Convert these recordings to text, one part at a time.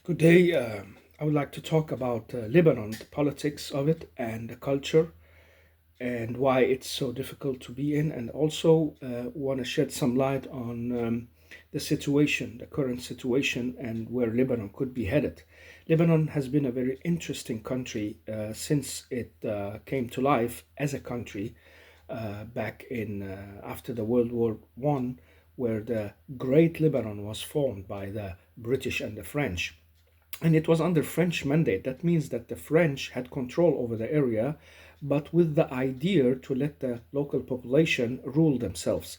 Good day. I would like to talk about Lebanon, the politics of it, and the culture, and why it's so difficult to be in, and also want to shed some light on the situation, the current situation, and where Lebanon could be headed. Lebanon has been a very interesting country since it came to life as a country back in after the World War One, where the Great Lebanon was formed by the British and the French, and it was under French mandate. That means that the French had control over the area, but with the idea to let the local population rule themselves.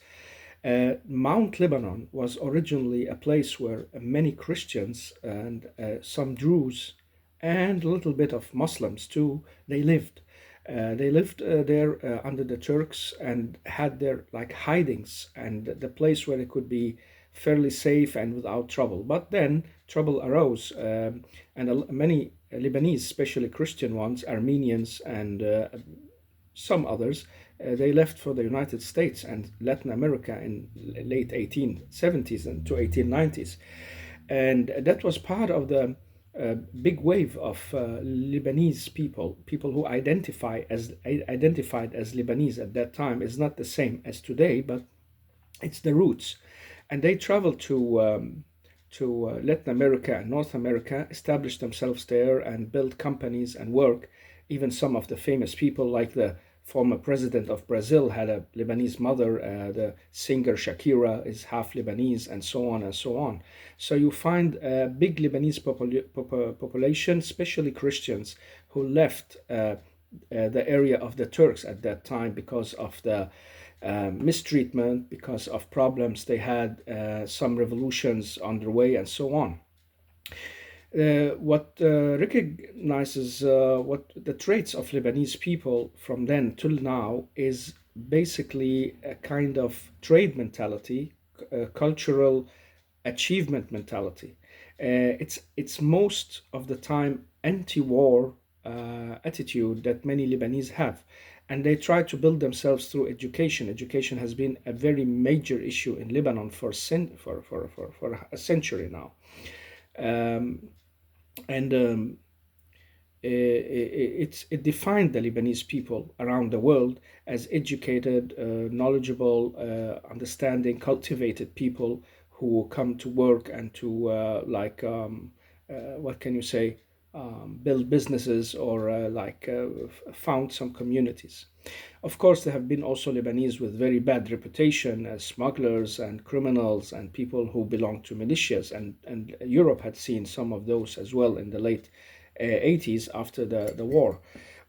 Mount Lebanon was originally a place where many Christians and some Druze and a little bit of Muslims too, they lived. They lived there under the Turks and had their like hidings and the place where they could be fairly safe and without trouble. But then trouble arose, and many Lebanese, especially Christian ones, Armenians, and some others, they left for the United States and Latin America in late 1870s and to 1890s. And that was part of the big wave of Lebanese people who identified as Lebanese at that time. Is not the same as today, but it's the roots. And they traveled to Latin America and North America, established themselves there, and built companies and work. Even some of the famous people, like the former president of Brazil, had a Lebanese mother. The singer Shakira is half Lebanese, and so on and so on. So you find a big Lebanese population, especially Christians, who left the area of the Turks at that time because of the mistreatment, because of problems they had, some revolutions underway, and so on. What recognizes what the traits of Lebanese people from then till now is basically a kind of trade mentality, cultural achievement mentality. It's most of the time anti-war attitude that many Lebanese have, and they try to build themselves through education. Education has been a very major issue in Lebanon for a century now. Um, and it defined the Lebanese people around the world as educated, knowledgeable, understanding, cultivated people who come to work and to what can you say, build businesses or found some communities. Of course, there have been also Lebanese with very bad reputation as smugglers and criminals and people who belong to militias, and Europe had seen some of those as well in the late 80s after the war.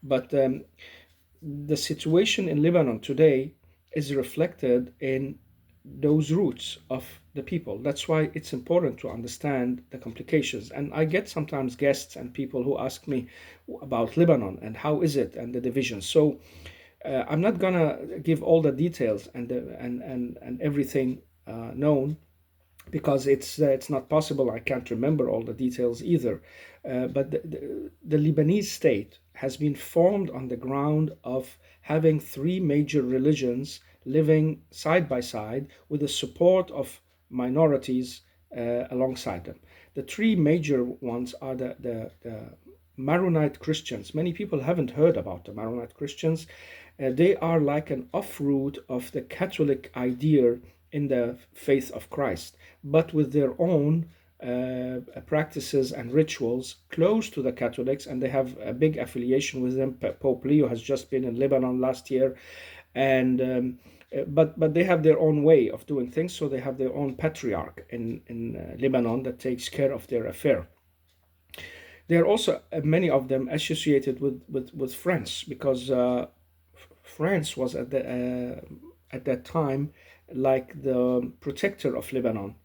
But the situation in Lebanon today is reflected in those roots of the people. That's why it's important to understand the complications. And I get sometimes guests and people who ask me about Lebanon and how is it and the division. So I'm not gonna give all the details and everything known, because it's not possible. I can't remember all the details either. But the Lebanese state has been formed on the ground of having three major religions living side by side with the support of minorities alongside them. The three major ones are the Maronite Christians. Many people haven't heard about the Maronite Christians. They are like an offroot of the Catholic idea in the faith of Christ, but with their own practices and rituals close to the Catholics, and they have a big affiliation with them. Pope Leo has just been in Lebanon last year, and but they have their own way of doing things. So they have their own patriarch in Lebanon that takes care of their affair. There are also many of them associated with France, because France was at that time like the protector of Lebanon,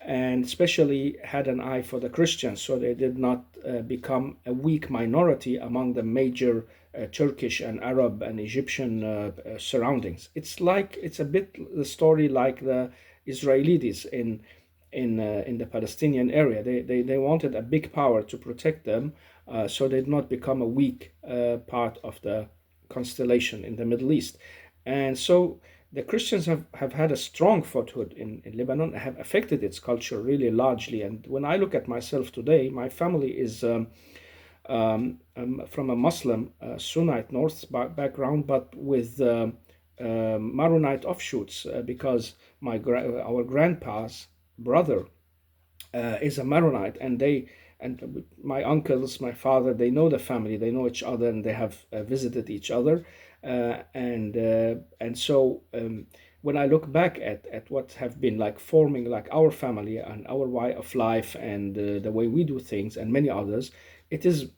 and especially had an eye for the Christians, so they did not become a weak minority among the major Turkish and Arab and Egyptian surroundings. It's a bit the story like the Israelis in the Palestinian area. They wanted a big power to protect them, so they did not become a weak part of the constellation in the Middle East. And so the Christians have had a strong foothold in Lebanon, have affected its culture really largely. And when I look at myself today, my family is from a Muslim Sunnite North background, but with Maronite offshoots, because our grandpa's brother is a Maronite, and my uncles, my father, they know the family, they know each other, and they have visited each other, and so when I look back at what have been like forming like our family and our way of life and the way we do things and many others, it is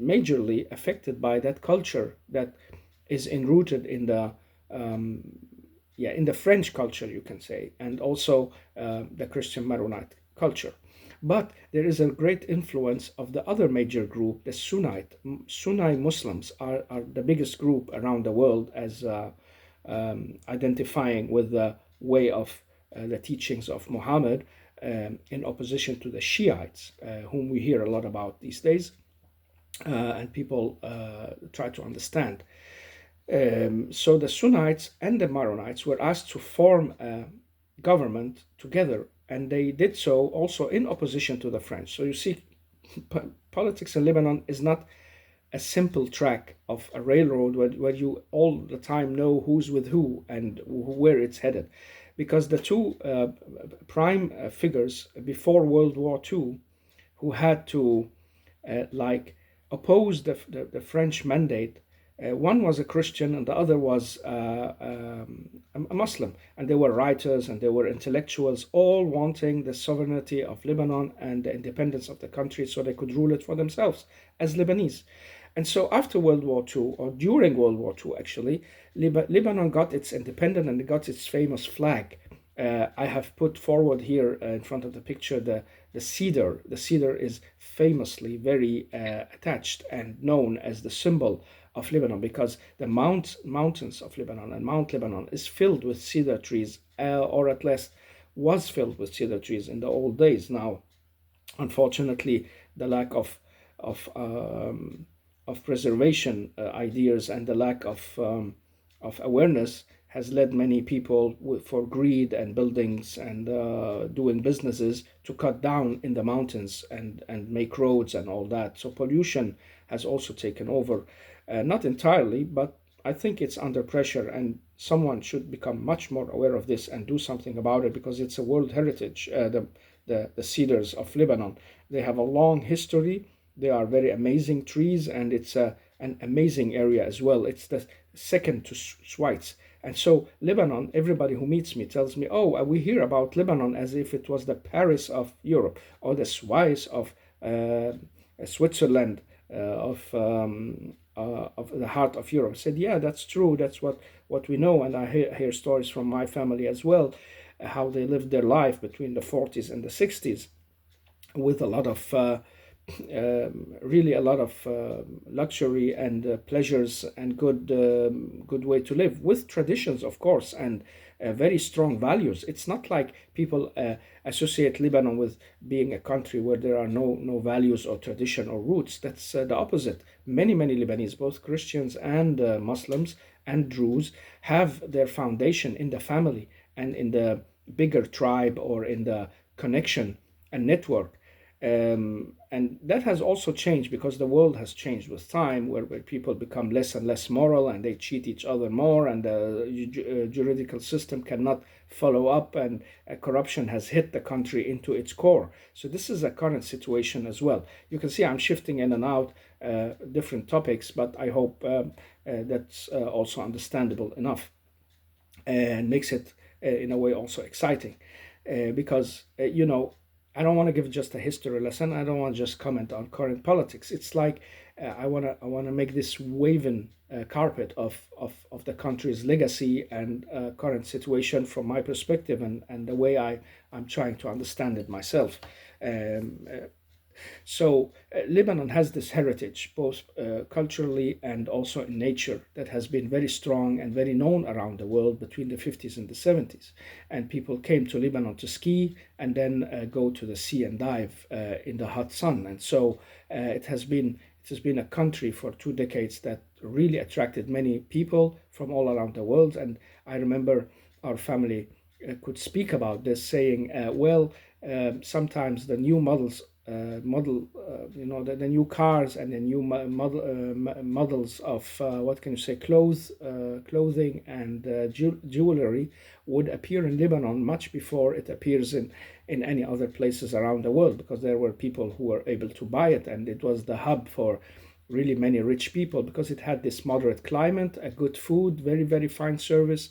majorly affected by that culture that is enrooted in the um, yeah, in the French culture, you can say, and also the Christian Maronite culture. But there is a great influence of the other major group, the Sunni Muslims are the biggest group around the world, as identifying with the way of the teachings of Muhammad, in opposition to the Shiites, whom we hear a lot about these days, and people try to understand. So the Sunnites and the Maronites were asked to form a government together, and they did so also in opposition to the French. So you see, politics in Lebanon is not a simple track of a railroad where you all the time know who's with who and where it's headed. Because the two prime figures before World War II who had to like oppose the French mandate. One was a Christian and the other was a Muslim. And they were writers and they were intellectuals, all wanting the sovereignty of Lebanon and the independence of the country so they could rule it for themselves as Lebanese. And so after World War II, or during World War II actually, Lebanon got its independence and it got its famous flag. I have put forward here in front of the picture the cedar. The cedar is famously very attached and known as the symbol of Lebanon, because the mountains of Lebanon and Mount Lebanon is filled with cedar trees, or at least was filled with cedar trees in the old days. Now, unfortunately, the lack of preservation ideas and the lack of awareness has led many people for greed and buildings and doing businesses to cut down in the mountains and make roads and all that. So pollution has also taken over, not entirely, but I think it's under pressure, and someone should become much more aware of this and do something about it, because it's a world heritage. The cedars of Lebanon, they have a long history. They are very amazing trees, and it's an amazing area as well. It's the second to Schweiz. And so Lebanon, everybody who meets me tells me, oh, we hear about Lebanon as if it was the Paris of Europe or the Schweiz of Switzerland, of the heart of Europe. I said, yeah, that's true. That's what we know. And I hear stories from my family as well, how they lived their life between the 40s and the 60s with a lot of really a lot of luxury and pleasures and good way to live, with traditions, of course, and very strong values. It's not like people associate Lebanon with being a country where there are no values or tradition or roots. That's the opposite. Many Lebanese, both Christians and Muslims and Druze, have their foundation in the family and in the bigger tribe or in the connection and network. And that has also changed because the world has changed with time, where people become less and less moral and they cheat each other more, and the juridical system cannot follow up, and corruption has hit the country into its core. So, this is a current situation as well. You can see I'm shifting in and out different topics, but I hope that's also understandable enough and makes it in a way also exciting, because I don't want to give just a history lesson. I don't want to just comment on current politics. It's like I want to make this woven carpet of the country's legacy and current situation from my perspective, and the way I'm trying to understand it myself. So Lebanon has this heritage, both culturally and also in nature, that has been very strong and very known around the world between the 50s and the 70s. And people came to Lebanon to ski and then go to the sea and dive in the hot sun. And so it has been a country for 2 decades that really attracted many people from all around the world. And I remember our family could speak about this, saying, well, sometimes the new the new cars and the new models of what can you say, clothing and jewelry would appear in Lebanon much before it appears in any other places around the world, because there were people who were able to buy it, and it was the hub for really many rich people because it had this moderate climate, a good food, very very fine service,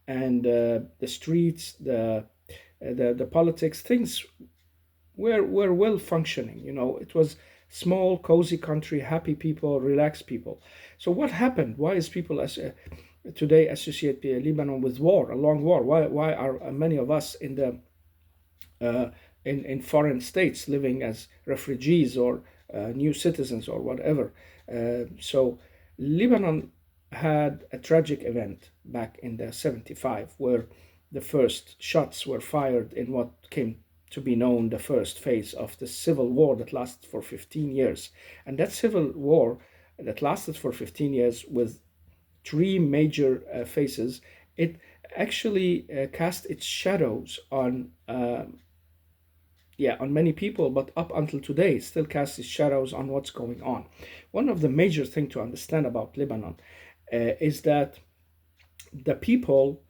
and the streets, the politics, things were well functioning. It was small, cozy country, happy people, relaxed people. So what happened? Why is people today associate Lebanon with war, a long war? Why are many of us uh, in foreign states living as refugees or new citizens or whatever? So Lebanon had a tragic event back in the 75 where the first shots were fired in what came to be known the first phase of the civil war that lasted for 15 years. And that civil war that lasted for 15 years with three major phases, it actually cast its shadows on on many people, but up until today, it still casts its shadows on what's going on. One of the major things to understand about Lebanon is that the people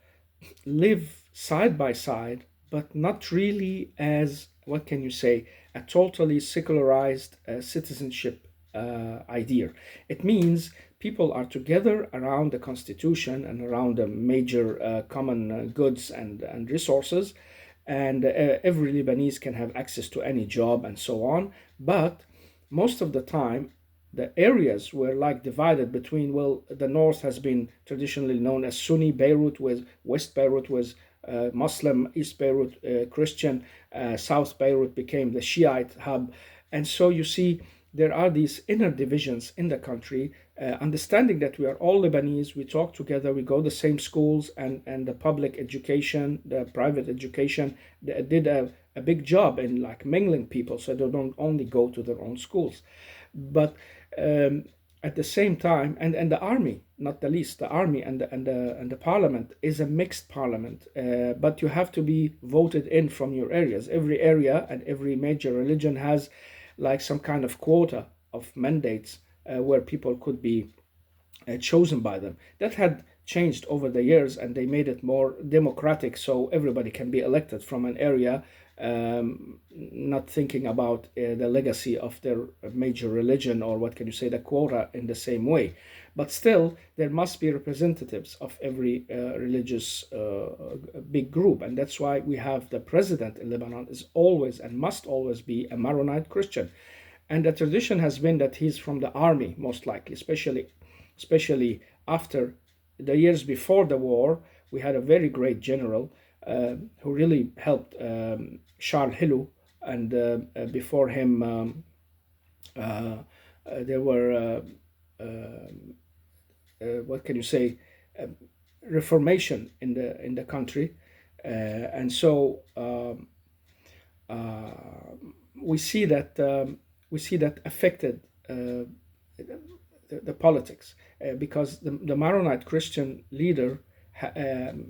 live side by side, but not really as, what can you say, a totally secularized citizenship idea. It means people are together around the constitution and around the major common goods and resources, and every Lebanese can have access to any job and so on. But most of the time, the areas were like divided between, well, the north has been traditionally known as Sunni Beirut, with West Beirut was Muslim, East Beirut Christian, South Beirut became the Shiite hub. And so you see there are these inner divisions in the country. Understanding that we are all Lebanese, we talk together, we go the same schools, and the public education, the private education, did a big job in like mingling people, so they don't only go to their own schools. But at the same time, and the army, not the least, the army and the parliament is a mixed parliament, but you have to be voted in from your areas. Every area and every major religion has like some kind of quota of mandates where people could be chosen by them. That had changed over the years, and they made it more democratic, so everybody can be elected from an area, not thinking about the legacy of their major religion, or what can you say, the quota, in the same way. But still, there must be representatives of every religious big group, and that's why we have the president in Lebanon is always and must always be a Maronite Christian. And the tradition has been that he's from the army, most likely, especially after the years before the war. We had a very great general who really helped Charles Hilou, and before him there were what can you say, reformation in the country, and so uh, we see that affected the politics, because the Maronite Christian leader,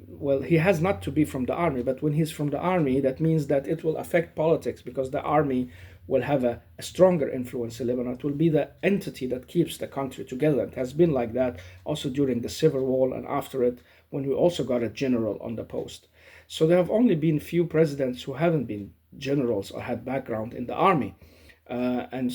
well, he has not to be from the army, but when he's from the army, that means that it will affect politics, because the army will have a stronger influence in Lebanon. It will be the entity that keeps the country together. It has been like that also during the civil war and after it, when we also got a general on the post. So there have only been few presidents who haven't been generals or had background in the army, and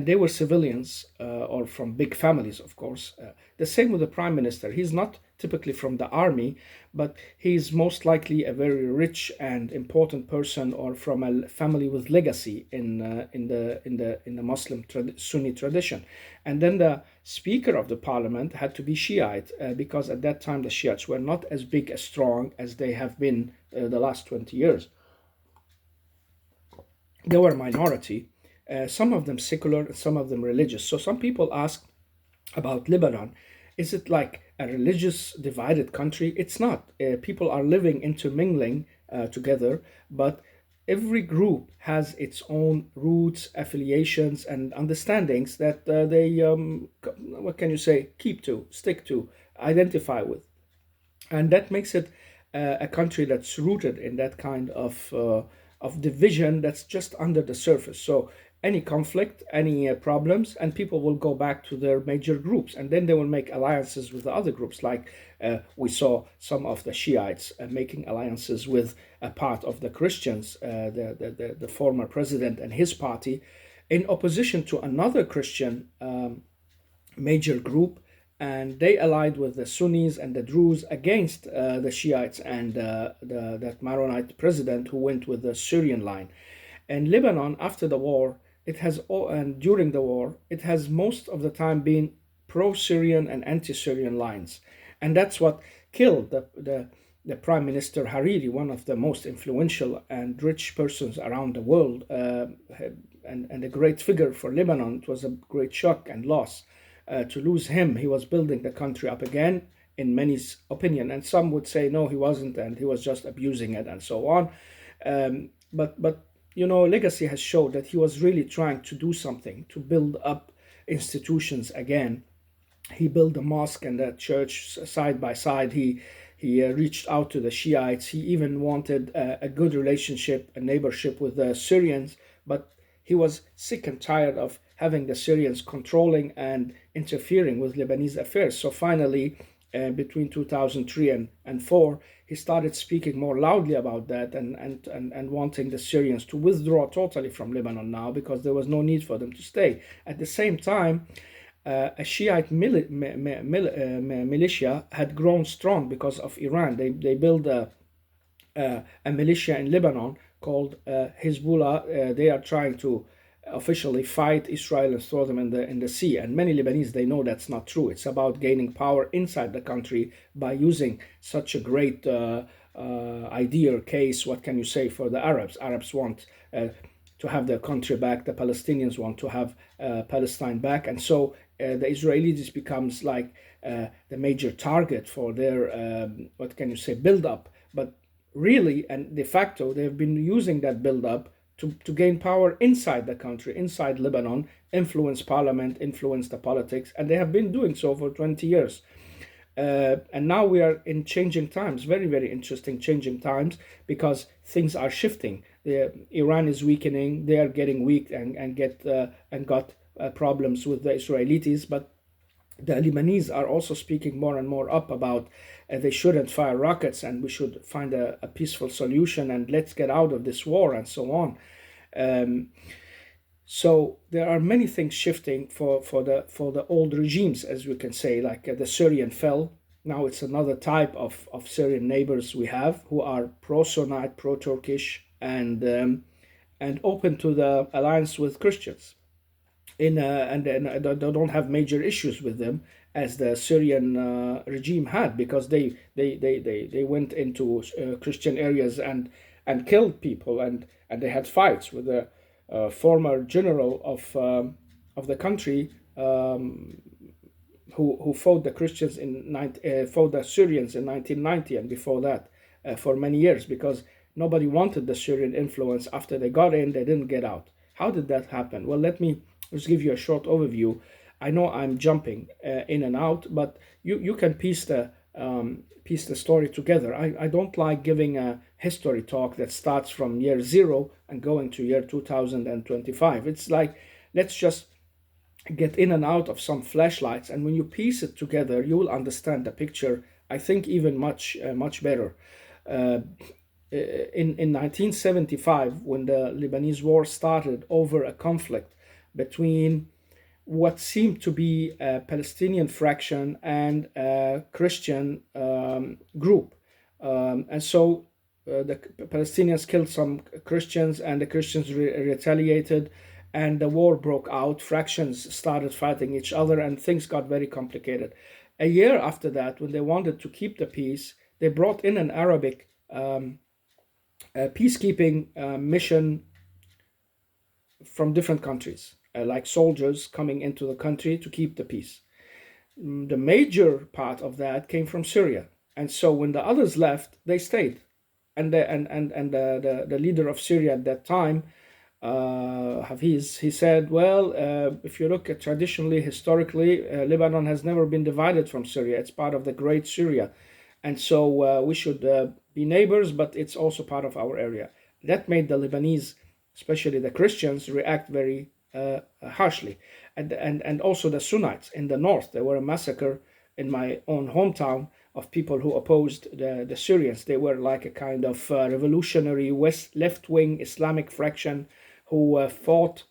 they were civilians or from big families, of course. The same with the prime minister. He's not typically from the army, but he's most likely a very rich and important person, or from a family with legacy in the Muslim Sunni tradition. And then the speaker of the parliament had to be Shiite, because at that time the Shiites were not as big, as strong as they have been the last 20 years. They were a minority, some of them secular and some of them religious. So some people ask about Lebanon, is it like a religious divided country? It's not. People are living intermingling together, but every group has its own roots, affiliations, and understandings that they, what can you say, keep to, stick to, identify with. and that makes it a country that's rooted in that kind of division that's just under the surface. So any conflict, any problems, and people will go back to their major groups, and then they will make alliances with the other groups. Like we saw some of the Shiites making alliances with a part of the Christians, the former president and his party, in opposition to another Christian major group, and they allied with the Sunnis and the Druze against the Shiites and that Maronite president who went with the Syrian line. And Lebanon, after the war, and during the war, it has most of the time been pro-Syrian and anti-Syrian lines, and that's what killed the Prime Minister Hariri, one of the most influential and rich persons around the world, and a great figure for Lebanon. It was a great shock and loss to lose him. He was building the country up again, in many's opinion, and some would say no, he wasn't, and he was just abusing it, and so on. But legacy has showed that he was really trying to do something to build up institutions again. He built a mosque and a church side by side. He reached out to the Shiites. He even wanted a good relationship, a neighborship with the Syrians, but he was sick and tired of having the Syrians controlling and interfering with Lebanese affairs. So finally, between 2003 and 4, he started speaking more loudly about that, and wanting the Syrians to withdraw totally from Lebanon now, because there was no need for them to stay. At the same time, a Shiite militia had grown strong because of Iran. They built a militia in Lebanon called Hezbollah. They are trying to officially fight Israel and throw them in the sea. And many Lebanese, they know that's not true. It's about gaining power inside the country by using such a great idea or case. What can you say for the Arabs? Arabs want to have their country back. The Palestinians want to have Palestine back, and so the Israelis becomes like the major target for their what can you say, build up. But really and de facto, they've been using that build up to gain power inside the country, inside Lebanon, influence parliament, influence the politics, and they have been doing so for 20 years. And now we are in changing times, very, very interesting changing times, because things are shifting. Iran is weakening, they are getting weak and got problems with the Israelis, but the Lebanese are also speaking more and more up about they shouldn't fire rockets and we should find a peaceful solution and let's get out of this war and so on. Um, so there are many things shifting for the old regimes, as we can say, like the Syrian fell. Now it's another type of Syrian neighbors we have who are pro-Sunnite, pro-Turkish, and open to the alliance with Christians and they don't have major issues with them as the Syrian regime had, because they went into Christian areas and killed people, and they had fights with the former general of the country, who fought the Christians fought the Syrians in 1990 and before that for many years, because nobody wanted the Syrian influence. After they got in, they didn't get out. How did that happen? Well, let me just give you a short overview. I know I'm jumping in and out, but you can piece the story together. I don't like giving a history talk that starts from year zero and going to year 2025. It's like, let's just get in and out of some flashlights, and when you piece it together, you will understand the picture, I think, even much better. Uh, in 1975, when the Lebanese war started over a conflict between what seemed to be a Palestinian fraction and a Christian group. And so the Palestinians killed some Christians, and the Christians retaliated, and the war broke out. Fractions started fighting each other, and things got very complicated. A year after that, when they wanted to keep the peace, they brought in an Arabic peacekeeping mission from different countries, like soldiers coming into the country to keep the peace. The major part of that came from Syria, and so when the others left, they stayed. And the leader of Syria at that time, Hafiz, he said, well, if you look at traditionally, historically, Lebanon has never been divided from Syria. It's part of the Great Syria. and so we should be neighbors, but it's also part of our area. That made the Lebanese, especially the Christians, react very harshly, and also the Sunnites in the north. There were a massacre in my own hometown of people who opposed the Syrians. They were like a kind of revolutionary West left-wing Islamic fraction who fought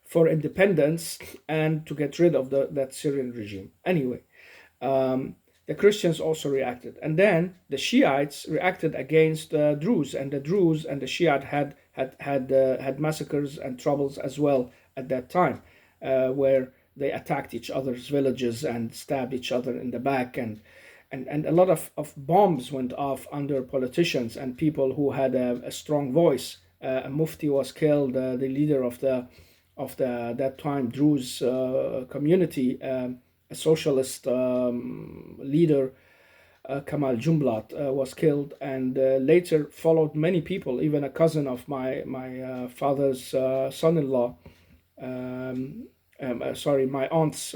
for independence and to get rid of that Syrian regime. Anyway, um, the Christians also reacted, and then the Shiites reacted against the Druze, and the Druze and the Shiite had massacres and troubles as well at that time, where they attacked each other's villages and stabbed each other in the back, and a lot of bombs went off under politicians and people who had a strong voice. A mufti was killed, the leader of the that time Druze community, a socialist leader, Kamal Jumblat, was killed, and later followed many people. Even a cousin of my father's son-in-law, sorry, my aunt's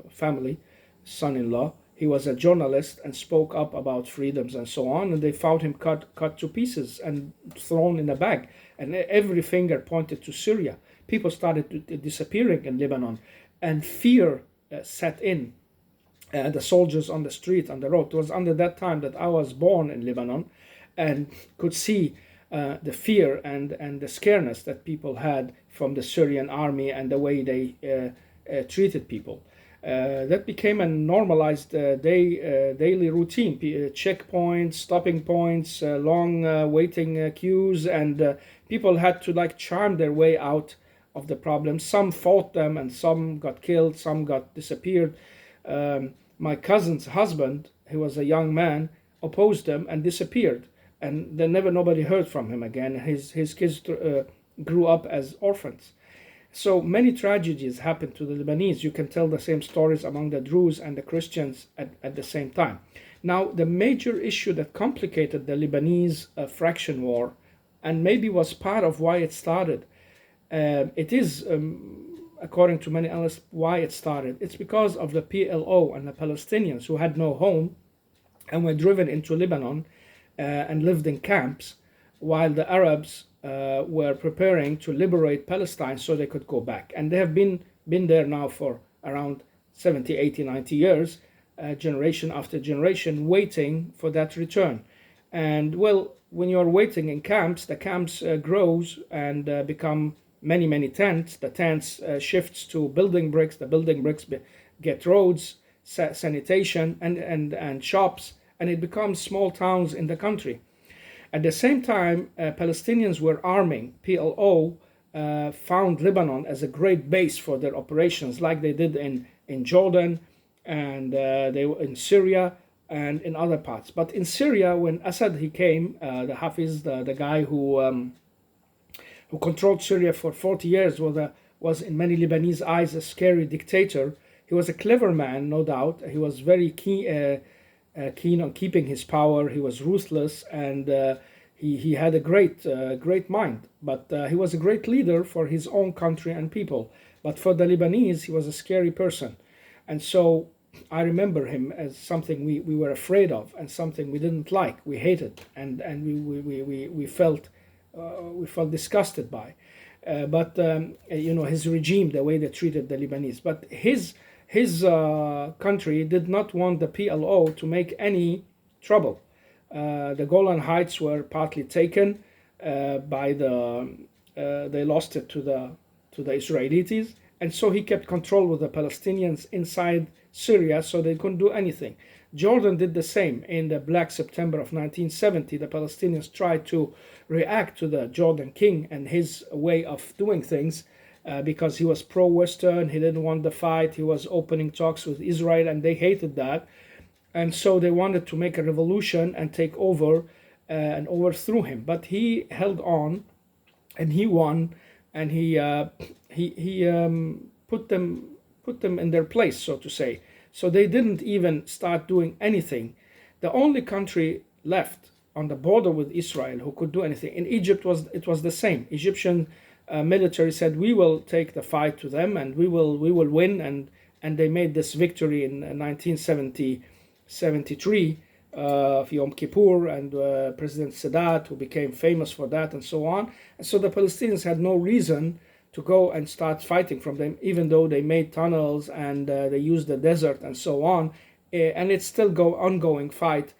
family, son-in-law. He was a journalist and spoke up about freedoms and so on. And they found him cut to pieces and thrown in a bag. And every finger pointed to Syria. People started disappearing in Lebanon, and fear set in. The soldiers on the street, on the road. It was under that time that I was born in Lebanon, and could see the fear and the scareness that people had from the Syrian army and the way they treated people. That became a normalized daily routine. Checkpoints, stopping points, long waiting queues, and people had to like charm their way out of the problem. Some fought them, and some got killed, some got disappeared. My cousin's husband, who was a young man, opposed them and disappeared, and then never nobody heard from him again. His kids grew up as orphans. So many tragedies happened to the Lebanese. You can tell the same stories among the Druze and the Christians at the same time. Now, the major issue that complicated the Lebanese fraction war, and maybe was part of why it started, it is, according to many analysts, why it started. It's because of the PLO and the Palestinians who had no home and were driven into Lebanon and lived in camps, while the Arabs were preparing to liberate Palestine so they could go back. And they have been there now for around 70, 80, 90 years, generation after generation, waiting for that return. And well, when you're waiting in camps, the camps grows and become many, many tents. The tents shifts to building bricks. The building bricks get roads, sanitation, and shops, and it becomes small towns in the country. At the same time, Palestinians were arming. PLO found Lebanon as a great base for their operations, like they did in Jordan, and they were in Syria and in other parts. But in Syria, when Assad he came, the Hafiz, the guy who controlled Syria for 40 years, was in many Lebanese eyes a scary dictator. He was a clever man, no doubt. He was very keen on keeping his power. He was ruthless, and he had a great mind. But he was a great leader for his own country and people. But for the Lebanese, he was a scary person. And so I remember him as something we were afraid of, and something we didn't like, we hated, and we felt disgusted by. But his regime, the way they treated the Lebanese. But his country did not want the PLO to make any trouble. The Golan Heights were partly taken by they lost it to the Israelis, and so he kept control with the Palestinians inside Syria, so they couldn't do anything. Jordan did the same. In the Black September of 1970, the Palestinians tried to react to the Jordan king and his way of doing things, because he was pro-Western, he didn't want the fight, he was opening talks with Israel, and they hated that. And so they wanted to make a revolution and take over and overthrew him. But he held on, and he won, and he put them in their place, so to say. So they didn't even start doing anything. The only country left on the border with Israel who could do anything in Egypt was the same. Egyptian military said, we will take the fight to them, and we will win, and they made this victory in 1976 73 of Yom Kippur, and President Sadat, who became famous for that, and so on. And so the Palestinians had no reason to go and start fighting from them, even though they made tunnels and they used the desert and so on. And it's still ongoing fight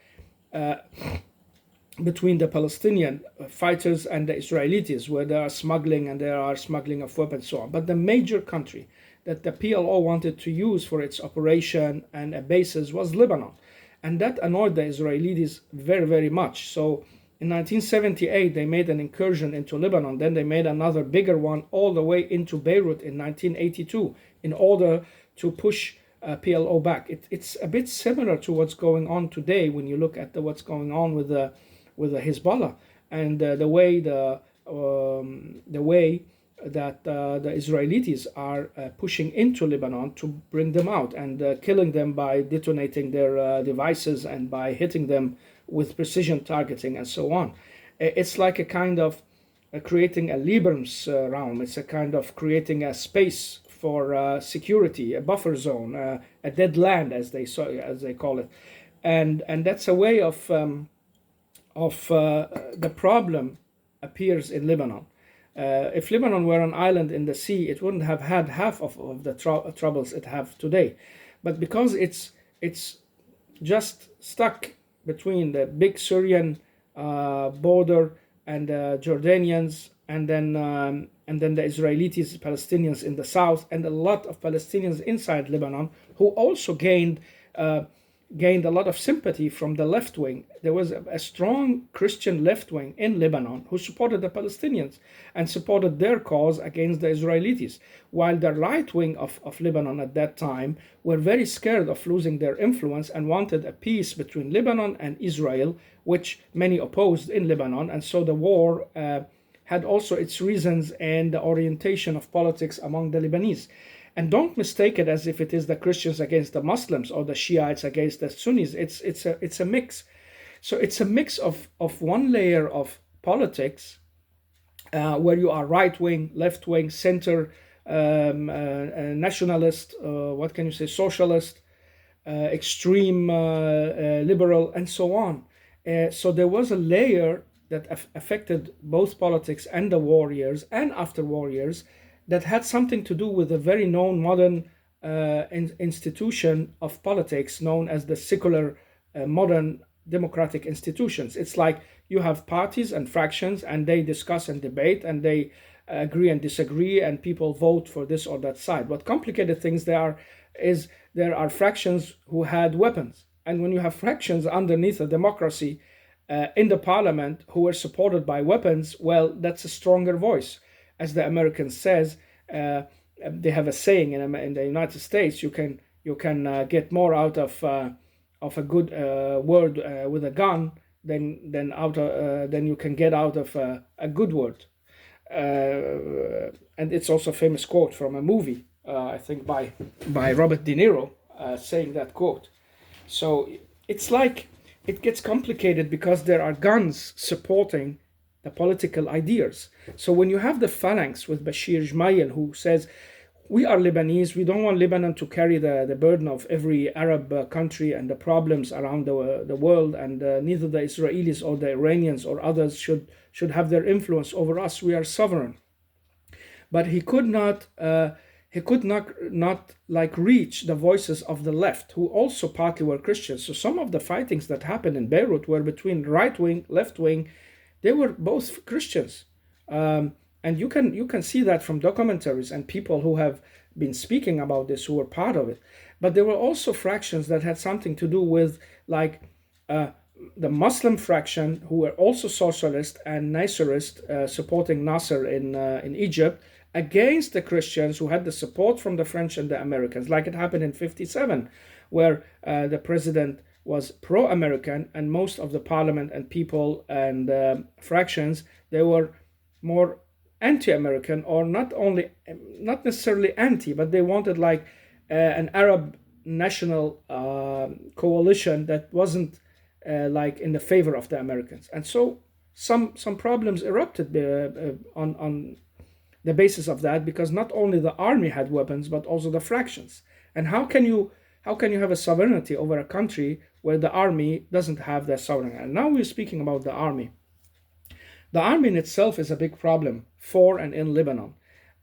between the Palestinian fighters and the Israelis, where they are smuggling and there are smuggling of weapons and so on. But the major country that the PLO wanted to use for its operation and bases was Lebanon. And that annoyed the Israelis very, very much. So in 1978, they made an incursion into Lebanon. Then they made another bigger one all the way into Beirut in 1982 in order to push PLO back. It's a bit similar to what's going on today when you look at what's going on with the Hezbollah and the way that the Israelis are pushing into Lebanon to bring them out and killing them by detonating their devices and by hitting them with precision targeting and so on. It's like a kind of creating a Lebensraum. It's a kind of creating a space for security, a buffer zone, a dead land, as they call it, and that's a way of the problem appears in Lebanon. If Lebanon were an island in the sea, it wouldn't have had half of the troubles it have today. But because it's just stuck between the big Syrian border and the Jordanians, and then the Israelis, Palestinians in the south, and a lot of Palestinians inside Lebanon who also gained a lot of sympathy from the left wing. There was a strong Christian left wing in Lebanon who supported the Palestinians and supported their cause against the Israelis, while the right wing of Lebanon at that time were very scared of losing their influence and wanted a peace between Lebanon and Israel, which many opposed in Lebanon. And so the war had also its reasons in the orientation of politics among the Lebanese. And don't mistake it as if it is the Christians against the Muslims or the Shiites against the Sunnis. It's a mix. So it's a mix of one layer of politics where you are right wing, left wing, center, nationalist, what can you say, socialist, extreme liberal, and so on. So there was a layer that affected both politics and the warriors and after warriors that had something to do with a very known modern institution of politics known as the secular modern democratic institutions. It's like you have parties and fractions, and they discuss and debate, and they agree and disagree, and people vote for this or that side. What complicated things there are fractions who had weapons. And when you have fractions underneath a democracy in the parliament who are supported by weapons, well, that's a stronger voice. As the Americans says, they have a saying in the United States: you can get more out of a good word with a gun than you can get out of a good word. And it's also a famous quote from a movie, I think by Robert De Niro, saying that quote. So it's like it gets complicated because there are guns supporting the political ideas. So when you have the phalanx with Bashir Gemayel, who says, we are Lebanese, we don't want Lebanon to carry the burden of every Arab country and the problems around the world, and neither the Israelis or the Iranians or others should have their influence over us. We are sovereign. But he could not like reach the voices of the left, who also partly were Christians. So some of the fightings that happened in Beirut were between right wing, left wing. They were both Christians, and you can see that from documentaries and people who have been speaking about this, who were part of it. But there were also fractions that had something to do with, like, the Muslim fraction, who were also socialist and Nasserist, supporting Nasser in Egypt, against the Christians who had the support from the French and the Americans, like it happened in '57, where the president was pro-American, and most of the parliament and people and fractions, they were more anti-American, or not necessarily anti, but they wanted like an Arab national coalition that wasn't like in the favor of the Americans. And so some problems erupted on the basis of that, because not only the army had weapons, but also the fractions. And how can you have a sovereignty over a country where the army doesn't have that sovereignty. And now we're speaking about the army. The army in itself is a big problem for and in Lebanon.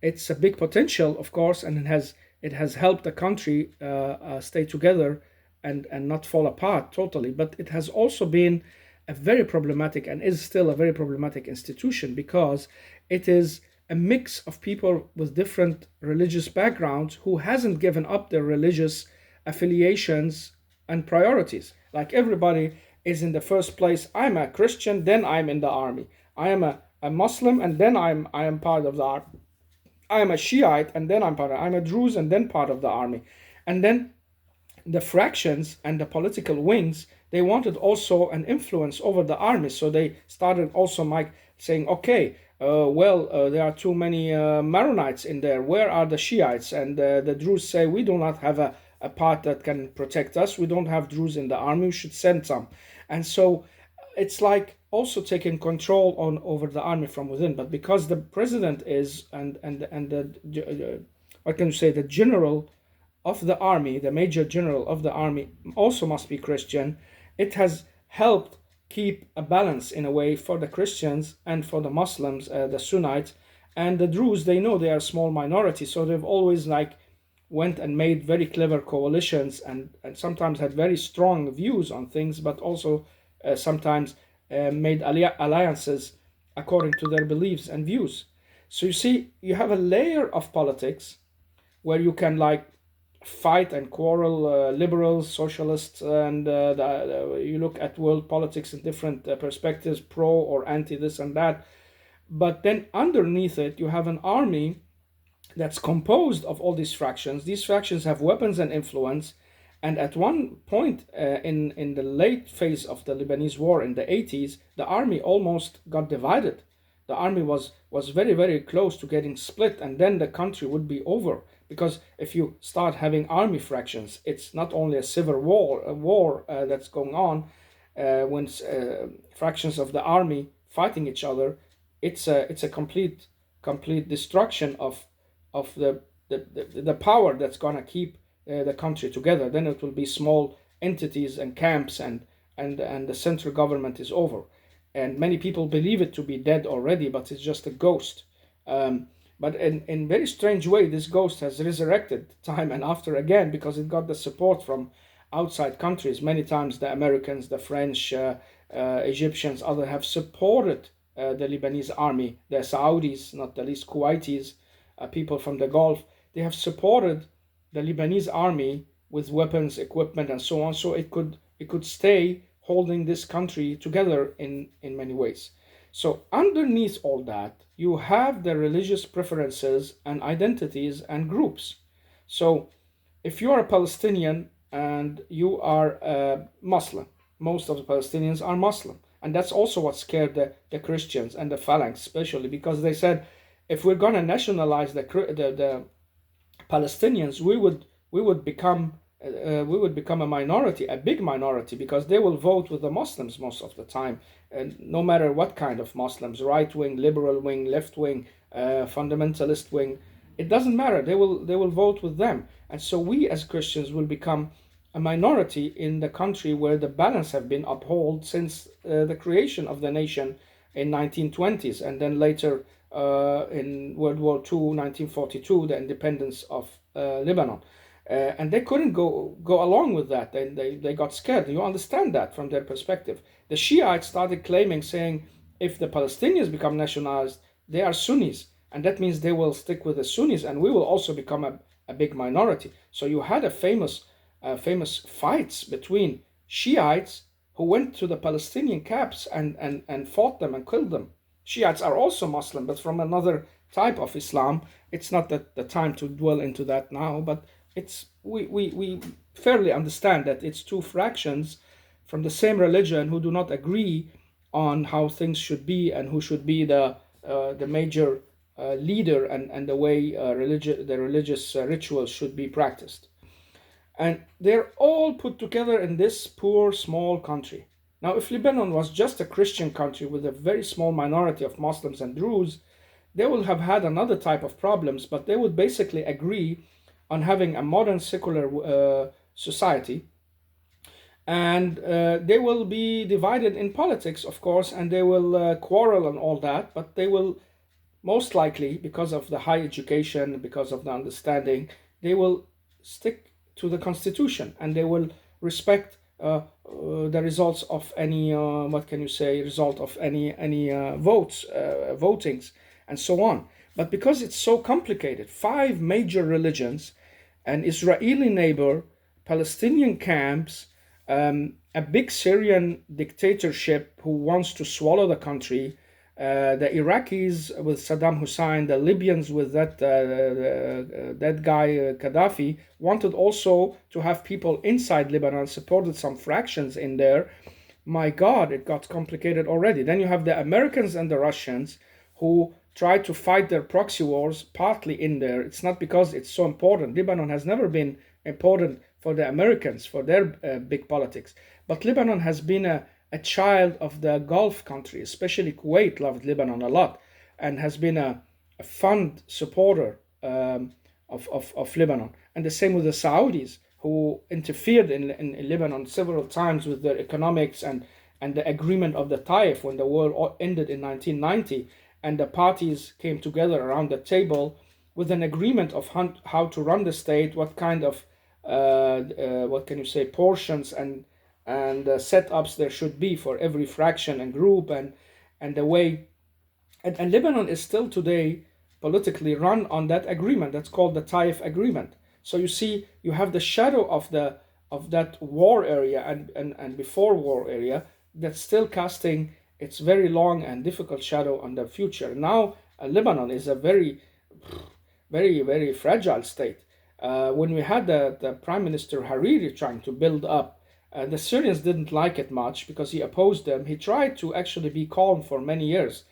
It's a big potential, of course, and it has helped the country stay together and not fall apart totally. But it has also been a very problematic and is still a very problematic institution because it is a mix of people with different religious backgrounds who hasn't given up their religious affiliations and priorities. Like everybody is in the first place, I'm a Christian, then I'm in the army. I am a Muslim, and then I am part of the army. I am a Shiite, and then I'm a Druze, and then part of the army. And then the fractions and the political wings, they wanted also an influence over the army. So they started also Mike saying, okay, there are too many Maronites in there. Where are the Shiites? And the Druze say, we do not have a part that can protect us. We don't have Druze in the army. We should send some. And so it's like also taking control on over the army from within. But because the president is and the what can you say, the general of the army, the major general of the army, also must be Christian. It has helped keep a balance in a way for the Christians and for the Muslims, the Sunnites, and the Druze. They know they are a small minority, so they've always like went and made very clever coalitions and sometimes had very strong views on things, but also sometimes made alliances according to their beliefs and views. So you see, you have a layer of politics where you can like fight and quarrel, liberals, socialists, and you look at world politics in different perspectives, pro or anti this and that. But then underneath it, you have an army that's composed of all these fractions. These fractions have weapons and influence. And at one point in the late phase of the Lebanese war in the 80s, the army almost got divided. The army was very, very close to getting split, and then the country would be over. Because if you start having army fractions, it's not only a civil war that's going on when fractions of the army fighting each other. It's a complete destruction of the power that's gonna keep the country together. Then it will be small entities and camps, and the central government is over. And many people believe it to be dead already, but it's just a ghost. But in very strange way, this ghost has resurrected time and after again because it got the support from outside countries. Many times the Americans, the French, Egyptians, others have supported the Lebanese army. The Saudis, not the least Kuwaitis, people from the Gulf, they have supported the Lebanese army with weapons, equipment, and so on, so it could stay holding this country together in many ways. So underneath all that, you have the religious preferences and identities and groups. So if you are a Palestinian and you are a Muslim, most of the Palestinians are Muslim. And that's also what scared the Christians and the Phalanx, especially because they said, if we're going to nationalize the Palestinians, we would become a minority, a big minority, because they will vote with the Muslims most of the time, and no matter what kind of Muslims, right wing, liberal wing, left wing, fundamentalist wing, it doesn't matter. They will vote with them, and so we as Christians will become a minority in the country where the balance have been upheld since the creation of the nation in 1920s, and then later in World War II, 1942, the independence of Lebanon. And they couldn't go along with that. They got scared. You understand that from their perspective. The Shiites started claiming, saying, if the Palestinians become nationalized, they are Sunnis. And that means they will stick with the Sunnis, and we will also become a big minority. So you had a famous fights between Shiites who went to the Palestinian camps and fought them and killed them. Shiites are also Muslim, but from another type of Islam. It's not the time to dwell into that now, but we fairly understand that it's two fractions from the same religion who do not agree on how things should be and who should be the major leader and the way the religious rituals should be practiced. And they're all put together in this poor small country. Now, if Lebanon was just a Christian country with a very small minority of Muslims and Druze, they would have had another type of problems, but they would basically agree on having a modern secular society and they will be divided in politics, of course, and they will quarrel and all that, but they will most likely, because of the high education, because of the understanding, they will stick to the constitution and they will respect the results of any what can you say result of any votes votings and so on. But because it's so complicated, five major religions, an Israeli neighbor, Palestinian camps, a big Syrian dictatorship who wants to swallow the country, the Iraqis with Saddam Hussein, the Libyans with that guy Gaddafi wanted also to have people inside Lebanon, supported some fractions in there. My God, it got complicated already. Then you have the Americans and the Russians who try to fight their proxy wars partly in there. It's not because it's so important. Lebanon has never been important for the Americans, for their big politics. But Lebanon has been a child of the Gulf countries, especially Kuwait loved Lebanon a lot and has been a fond supporter of Lebanon. And the same with the Saudis, who interfered in Lebanon several times with their economics and the agreement of the Taif when the war ended in 1990. And the parties came together around the table with an agreement of how to run the state, what kind of, what can you say, portions and setups there should be for every fraction and group and the way and Lebanon is still today politically run on that agreement that's called the Taif agreement. So you see you have the shadow of that war area and before war area that's still casting its very long and difficult shadow on the future. Now Lebanon is a very fragile state. When we had the Prime Minister Hariri trying to build up, the Syrians didn't like it much because he opposed them. He tried to actually be calm for many years.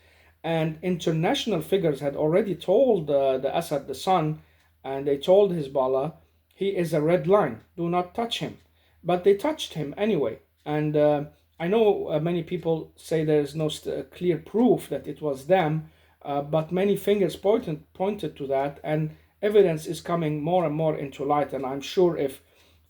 And international figures had already told the Assad, the son, and they told Hezbollah, he is a red line, do not touch him. But they touched him anyway. And I know many people say there is no clear proof that it was them, but many fingers pointed to that, and evidence is coming more and more into light. And I'm sure if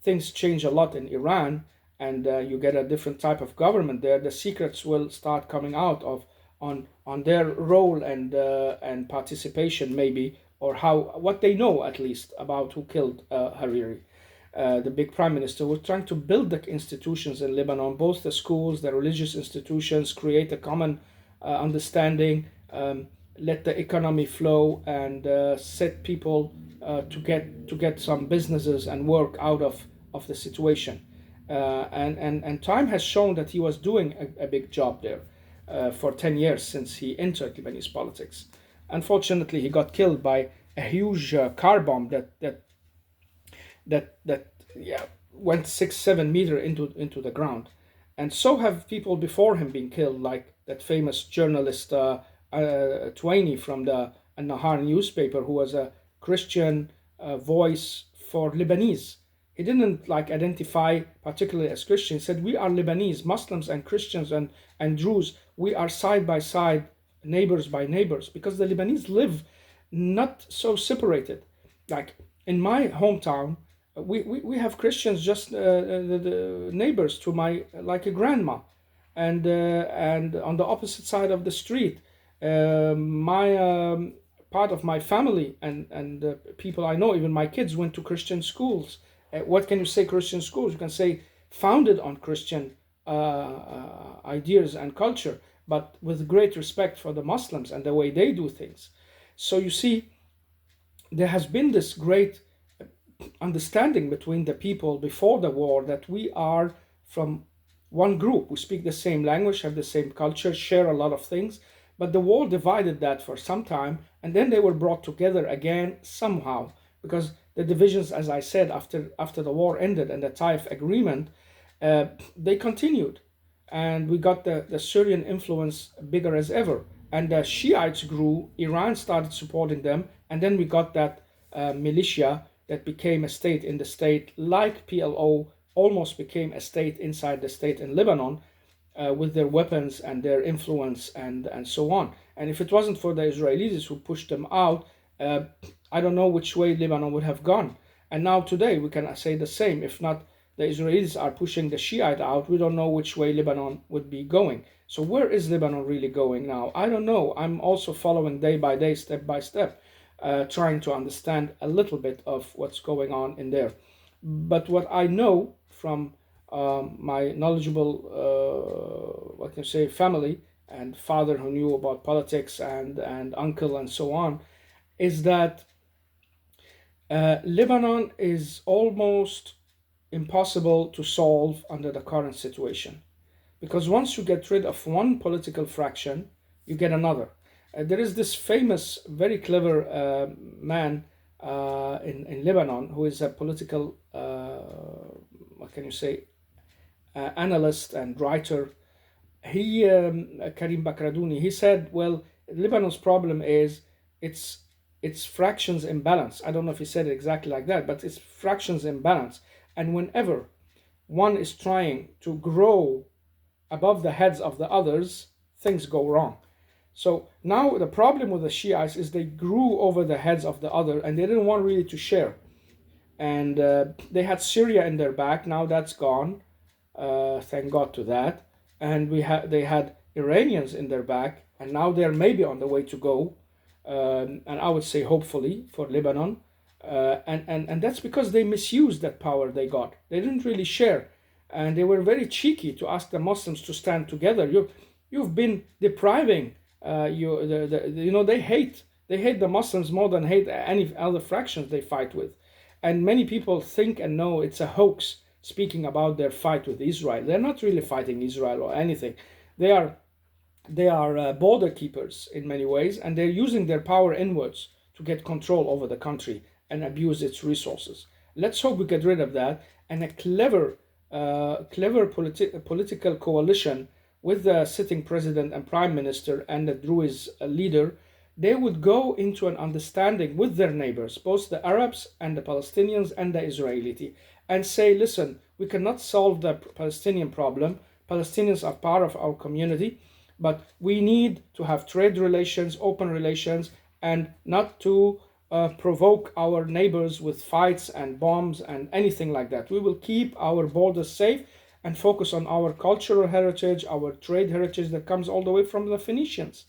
things change a lot in Iran and you get a different type of government there, the secrets will start coming out of on their role and participation maybe, or how what they know at least about who killed Hariri. The big prime minister was trying to build the institutions in Lebanon, both the schools, the religious institutions, create a common understanding, let the economy flow, and set people to get some businesses and work out of the situation. And time has shown that he was doing a big job there for 10 years since he entered Lebanese politics. Unfortunately, he got killed by a huge car bomb that yeah went 6-7 meters into the ground, and so have people before him been killed, like that famous journalist Twaini from the An-Nahar newspaper, who was a Christian voice for Lebanese. He didn't like identify particularly as Christian. He said, we are Lebanese, Muslims and Christians and Jews. We are side by side, neighbors by neighbors, because the Lebanese live not so separated. Like in my hometown, we have Christians just the neighbors to my, like a grandma. And on the opposite side of the street, my part of my family and people I know, even my kids, went to Christian schools. What can you say Christian schools? You can say founded on Christian ideas and culture, but with great respect for the Muslims and the way they do things. So you see, there has been this great understanding between the people before the war that we are from one group. We speak the same language, have the same culture, share a lot of things. But the war divided that for some time, and then they were brought together again somehow, because the divisions, as I said, after the war ended and the Taif agreement, they continued. And we got the Syrian influence bigger as ever. And the Shiites grew, Iran started supporting them, and then we got that militia that became a state in the state, like PLO almost became a state inside the state in Lebanon, with their weapons and their influence and so on. And if it wasn't for the Israelis who pushed them out, I don't know which way Lebanon would have gone. And now today we can say the same, if not the Israelis are pushing the Shiite out, we don't know which way Lebanon would be going. So where is Lebanon really going now? I don't know. I'm also following day by day, step by step, trying to understand a little bit of what's going on in there. But what I know from my knowledgeable, what can I say, family and father who knew about politics and uncle and so on, is that Lebanon is almost impossible to solve under the current situation. Because once you get rid of one political fraction, you get another. There is this famous, very clever man in Lebanon who is a political, what can you say, analyst and writer. Karim Bakradouni, he said, well, Lebanon's problem is it's it's fractions imbalance. I don't know if he said it exactly like that, but it's fractions imbalance. And whenever one is trying to grow above the heads of the others, things go wrong. So now the problem with the Shiites is they grew over the heads of the other and they didn't want really to share. And they had Syria in their back. Now that's gone. Thank God to that. And they had Iranians in their back, and now they're maybe on the way to go. And I would say hopefully for Lebanon. And that's because they misused that power they got. They didn't really share, and they were very cheeky to ask the Muslims to stand together. You've been depriving you know, they hate the Muslims more than hate any other fractions they fight with. And many people think and know it's a hoax speaking about their fight with Israel. They're not really fighting Israel or anything. They are border keepers in many ways, and they're using their power inwards to get control over the country and abuse its resources. Let's hope we get rid of that, and a clever political coalition with the sitting president and prime minister and the Druze leader, they would go into an understanding with their neighbors, both the Arabs and the Palestinians and the Israeli, and say, listen, we cannot solve the Palestinian problem. Palestinians are part of our community, but we need to have trade relations, open relations, and not to provoke our neighbors with fights and bombs and anything like that. We will keep our borders safe and focus on our cultural heritage, our trade heritage that comes all the way from the Phoenicians.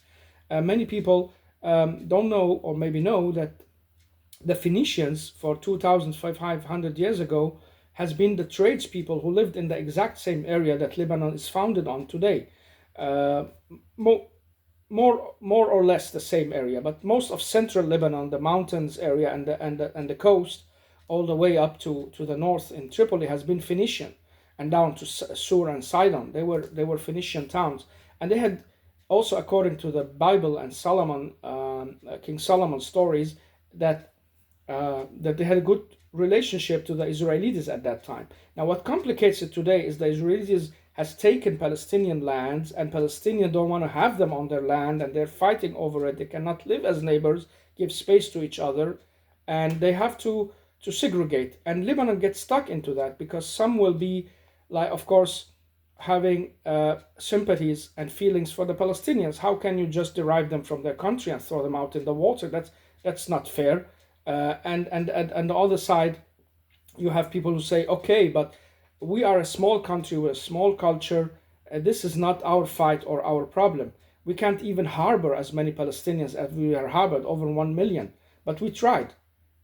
Many people don't know, or maybe know, that the Phoenicians for 2,500 years ago has been the tradespeople who lived in the exact same area that Lebanon is founded on today. More or less the same area, but most of central Lebanon, the mountains area and the coast, all the way up to the north in Tripoli, has been Phoenician, and down to Sur and Sidon. They were Phoenician towns, and they had also, according to the Bible and Solomon, King Solomon stories, that they had a good relationship to the Israelis at that time. Now, what complicates it today is the Israelis has taken Palestinian lands, and Palestinians don't want to have them on their land, and they're fighting over it. They cannot live as neighbors, give space to each other, and they have to segregate. And Lebanon gets stuck into that because some will be, like, of course, having sympathies and feelings for the Palestinians. How can you just derive them from their country and throw them out in the water? That's not fair. And on the other side, you have people who say, okay, but we are a small country with a small culture. This is not our fight or our problem. We can't even harbor as many Palestinians as we are harbored, over 1 million. But we tried,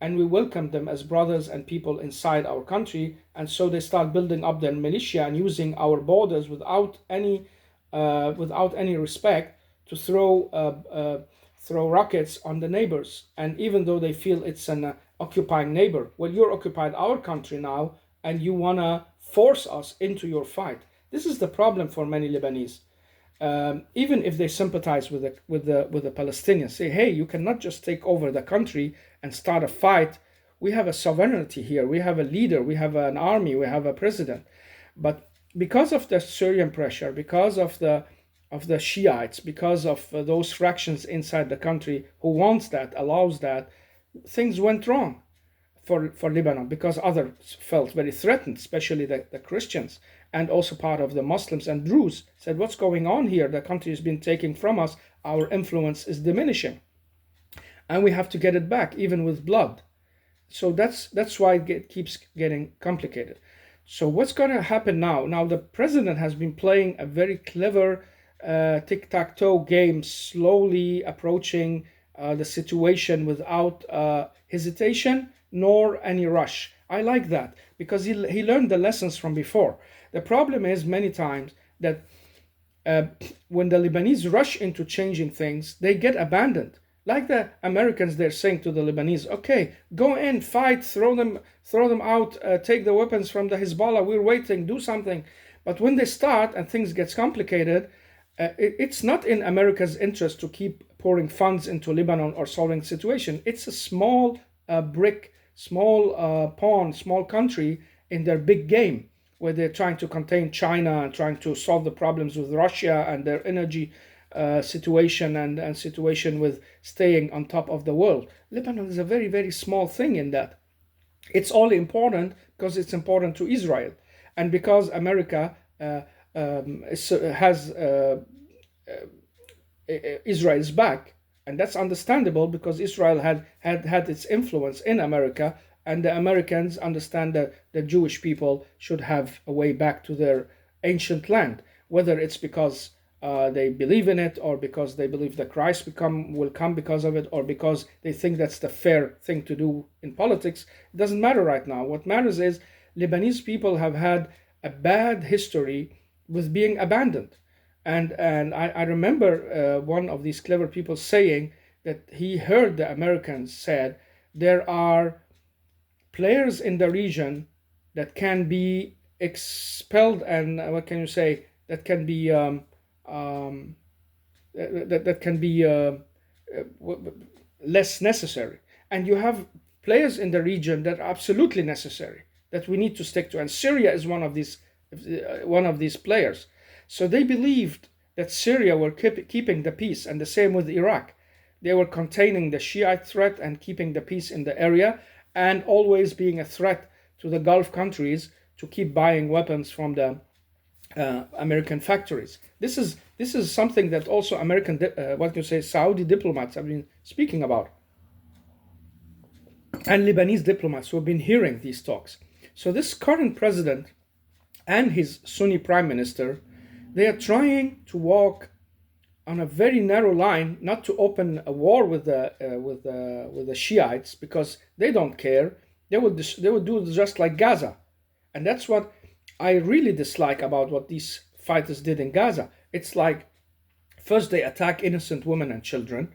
and we welcomed them as brothers and people inside our country. And so they start building up their militia and using our borders without any respect to throw rockets on the neighbors. And even though they feel it's an occupying neighbor, well, you're occupied our country now, and you wanna force us into your fight. This is the problem for many Lebanese. Even if they sympathize with the Palestinians, say, hey, you cannot just take over the country and start a fight. We have a sovereignty here. We have a leader. We have an army. We have a president. But because of the Syrian pressure, because of the Shiites, because of those fractions inside the country who wants that, allows that, things went wrong for Lebanon, because others felt very threatened, especially the Christians, and also part of the Muslims and Druze said, what's going on here? The country has been taken from us. Our influence is diminishing, and we have to get it back, even with blood. So that's why it keeps getting complicated. So what's going to happen now? Now the president has been playing a very clever tic-tac-toe game, slowly approaching the situation without hesitation nor any rush. I like that because he learned the lessons from before. The problem is many times that uh, when the Lebanese rush into changing things, they get abandoned. Like the Americans, they're saying to the Lebanese, "Okay, go in, fight, throw them out, take the weapons from the Hezbollah. We're waiting, do something." But when they start and things gets complicated, it's not in America's interest to keep pouring funds into Lebanon or solving the situation. It's a small brick, small pawn, small country in their big game where they're trying to contain China and trying to solve the problems with Russia and their energy situation and situation with staying on top of the world. Lebanon is a very, very small thing in that. It's only important because it's important to Israel and because America has Israel's back, and that's understandable because Israel had its influence in America, and the Americans understand that the Jewish people should have a way back to their ancient land, whether it's because they believe in it, or because they believe that Christ will come because of it, or because they think that's the fair thing to do in politics. It doesn't matter right now. What matters is Lebanese people have had a bad history with being abandoned. And I remember one of these clever people saying that he heard the Americans said there are players in the region that can be expelled, and what can you say, that can be um, that can be less necessary, and you have players in the region that are absolutely necessary that we need to stick to, and Syria is one of these players. So they believed that Syria were keeping the peace, and the same with Iraq. They were containing the Shiite threat and keeping the peace in the area, and always being a threat to the Gulf countries to keep buying weapons from the American factories. This is something that also American, what can you say, Saudi diplomats have been speaking about, and Lebanese diplomats who have been hearing these talks. So this current president and his Sunni prime minister, they are trying to walk on a very narrow line, not to open a war with the Shiites because they don't care. They would do just like Gaza, and that's what I really dislike about what these fighters did in Gaza. It's like first they attack innocent women and children,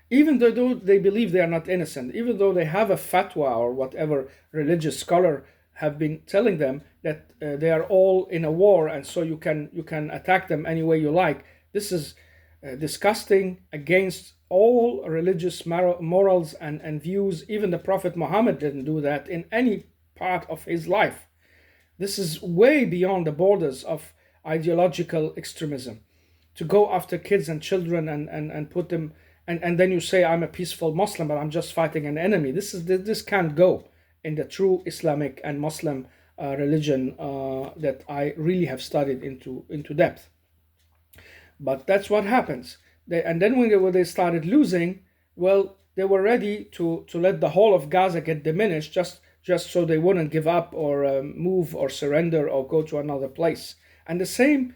even though they believe they are not innocent, even though they have a fatwa or whatever religious scholar have been telling them that they are all in a war, and so you can attack them any way you like. This is disgusting, against all religious morals and views. Even the Prophet Muhammad didn't do that in any part of his life. This is way beyond the borders of ideological extremism. To go after kids and children and put them, and then you say I'm a peaceful Muslim but I'm just fighting an enemy. This can't go in the true Islamic and Muslim religion that I really have studied into depth. But that's what happens. And then when they started losing, well, they were ready to let the whole of Gaza get diminished, just so they wouldn't give up or move or surrender or go to another place. And the same,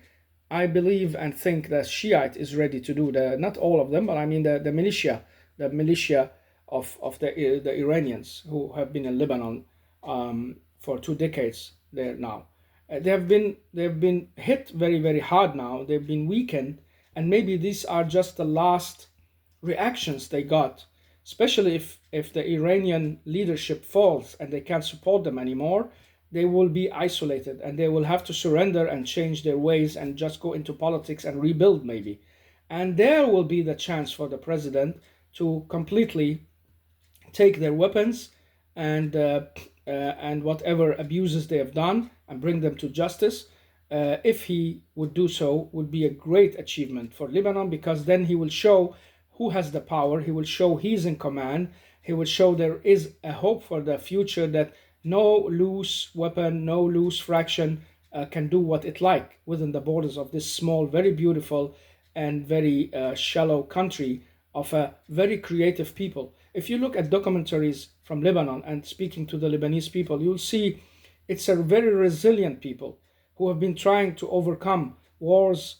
I believe and think that Shiite is ready to do. Not all of them, but I mean the militia of the Iranians who have been in Lebanon for 2 decades there now. They have been hit very, very hard now. They've been weakened, and maybe these are just the last reactions they got. Especially if the Iranian leadership falls and they can't support them anymore, they will be isolated and they will have to surrender and change their ways and just go into politics and rebuild maybe. And there will be the chance for the president to completely take their weapons and whatever abuses they have done and bring them to justice. If he would do so, would be a great achievement for Lebanon, because then he will show who has the power. He will show he's in command. He will show there is a hope for the future, that no loose weapon, no loose fraction can do what it like within the borders of this small, very beautiful, and very shallow country of a very creative people. If you look at documentaries from Lebanon and speaking to the Lebanese people, you'll see It's a very resilient people who have been trying to overcome wars,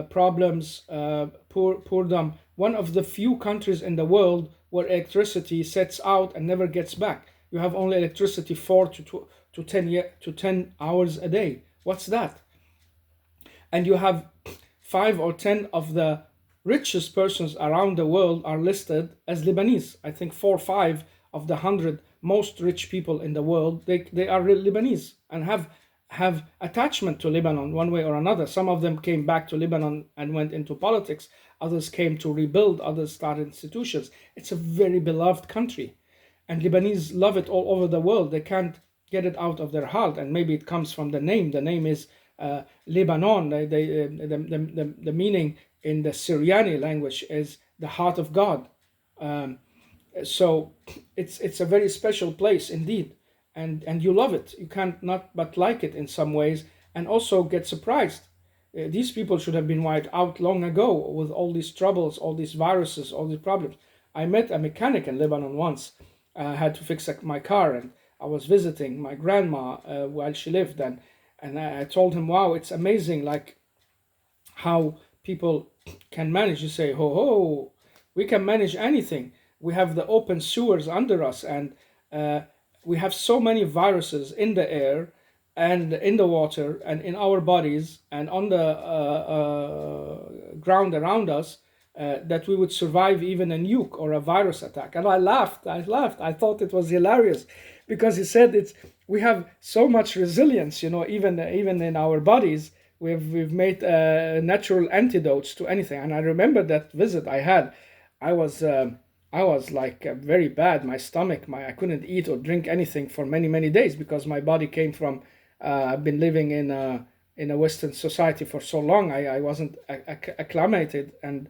problems, poordom. One of the few countries in the world where electricity sets out and never gets back. You have only electricity 4 to 10 hours a day. What's that? And you have 5 or 10 of the richest persons around the world are listed as Lebanese. I think 4 or 5 of the 100 most rich people in the world, they are Lebanese and have attachment to Lebanon one way or another. Some of them came back to Lebanon and went into politics. Others came to rebuild. Others started institutions. It's a very beloved country, and Lebanese love it all over the world. They can't get it out of their heart, and maybe it comes from the name. The name is Lebanon. The meaning in the Syriani language is the heart of God. Um, so it's a very special place indeed, and you love it. You can't not but like it in some ways, and also get surprised. These people should have been wiped out long ago with all these troubles, all these viruses, all these problems. I met a mechanic in Lebanon once. I had to fix my car, and I was visiting my grandma while she lived, and I told him, "Wow, it's amazing! Like how people can manage." You say, "Ho ho, we can manage anything. We have the open sewers under us, and uh, we have so many viruses in the air and in the water and in our bodies and on the ground around us, that we would survive even a nuke or a virus attack." And I laughed. I laughed. I thought it was hilarious, because he said it's we have so much resilience. Even in our bodies, we've made natural antidotes to anything. And I remember that visit I had. I was I was like very bad. My stomach, my I couldn't eat or drink anything for many days, because my body came from. I've been living in a Western society for so long. I wasn't acclimated, and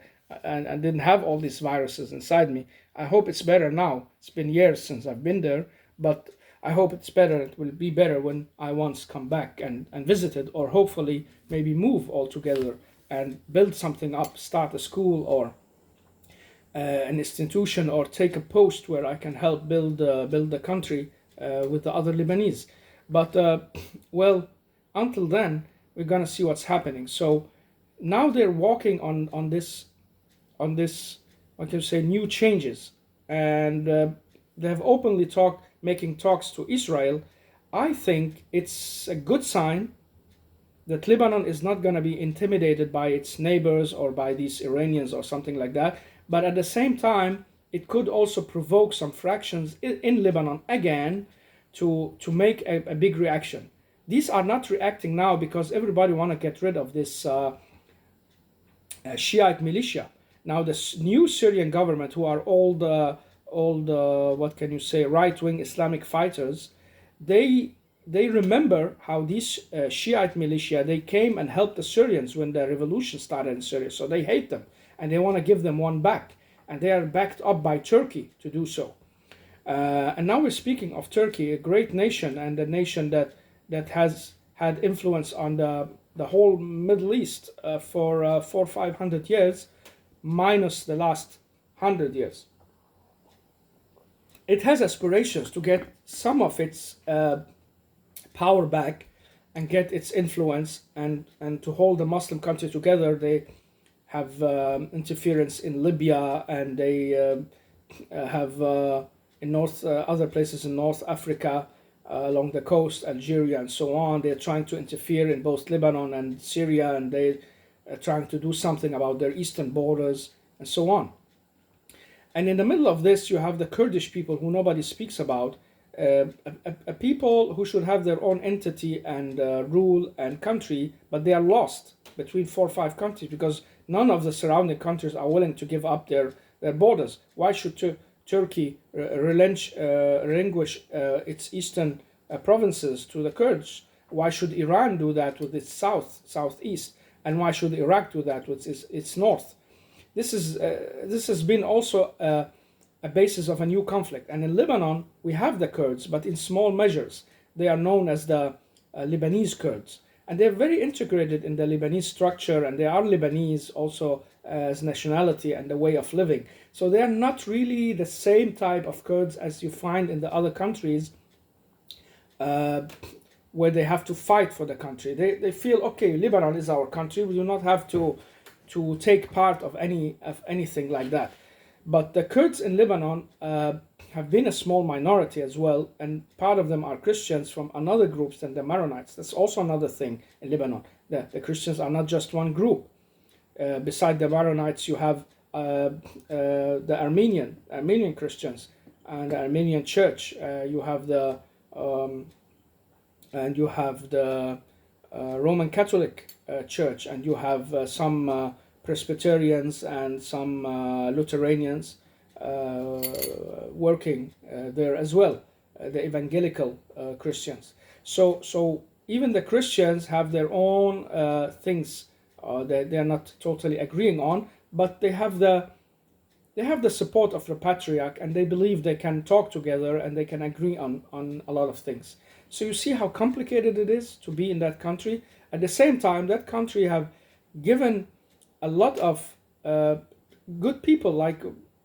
didn't have all these viruses inside me. I hope it's better now. It's been years since I've been there, but I hope it's better. It will be better when I once come back and visit it, or hopefully maybe move altogether and build something up, start a school or an institution, or take a post where I can help build the country with the other Lebanese. But well, until then, we're gonna see what's happening. So now they're walking on this, what can you say, new changes, and they have openly talked, making talks to Israel. I think it's a good sign that Lebanon is not going to be intimidated by its neighbors or by these Iranians or something like that. But at the same time, it could also provoke some fractions in Lebanon again to make a big reaction. These are not reacting now because everybody want to get rid of this Shiite militia. Now the new Syrian government, who are all the what can you say, right-wing Islamic fighters, they they remember how these Shiite militia, they came and helped the Syrians when the revolution started in Syria. So they hate them and they want to give them one back, and they are backed up by Turkey to do so. And now we're speaking of Turkey, a great nation, and a nation that has had influence on the whole Middle East for 400 or 500 years, minus the last 100 years. It has aspirations to get some of its power back and get its influence, and to hold the Muslim country together. They have interference in Libya, and they have in North other places in North Africa, along the coast, Algeria, and so on. They're trying to interfere in both Lebanon and Syria, and they're trying to do something about their eastern borders, and so on. And in the middle of this, you have the Kurdish people, who nobody speaks about, a people who should have their own entity and rule and country, but they are lost between 4 or 5 countries, because none of the surrounding countries are willing to give up their borders. Why should Turkey relinquish its eastern provinces to the Kurds? Why should Iran do that with its southeast? And why should Iraq do that with its north? This has been also a basis of a new conflict. And in Lebanon, we have the Kurds, but in small measures. They are known as the Lebanese Kurds. And they're very integrated in the Lebanese structure, and they are Lebanese also as nationality and the way of living. So they are not really the same type of Kurds as you find in the other countries. where they have to fight for the country. They feel, okay, Lebanon is our country. We do not have to take part of anything like that. But the Kurds in Lebanon have been a small minority as well, and part of them are Christians from another groups than the Maronites. That's also another thing in Lebanon. The Christians are not just one group. Beside the Maronites, you have the Armenian Christians and the Armenian Church. Um, you have the Roman Catholic Church, and you have some Presbyterians and some Lutheranians working there as well, the evangelical Christians. So even the Christians have their own things that they are not totally agreeing on, but they have the support of the patriarch, and they believe they can talk together and they can agree on a lot of things. So you see how complicated it is to be in that country. At the same time, that country have given a lot of good people, like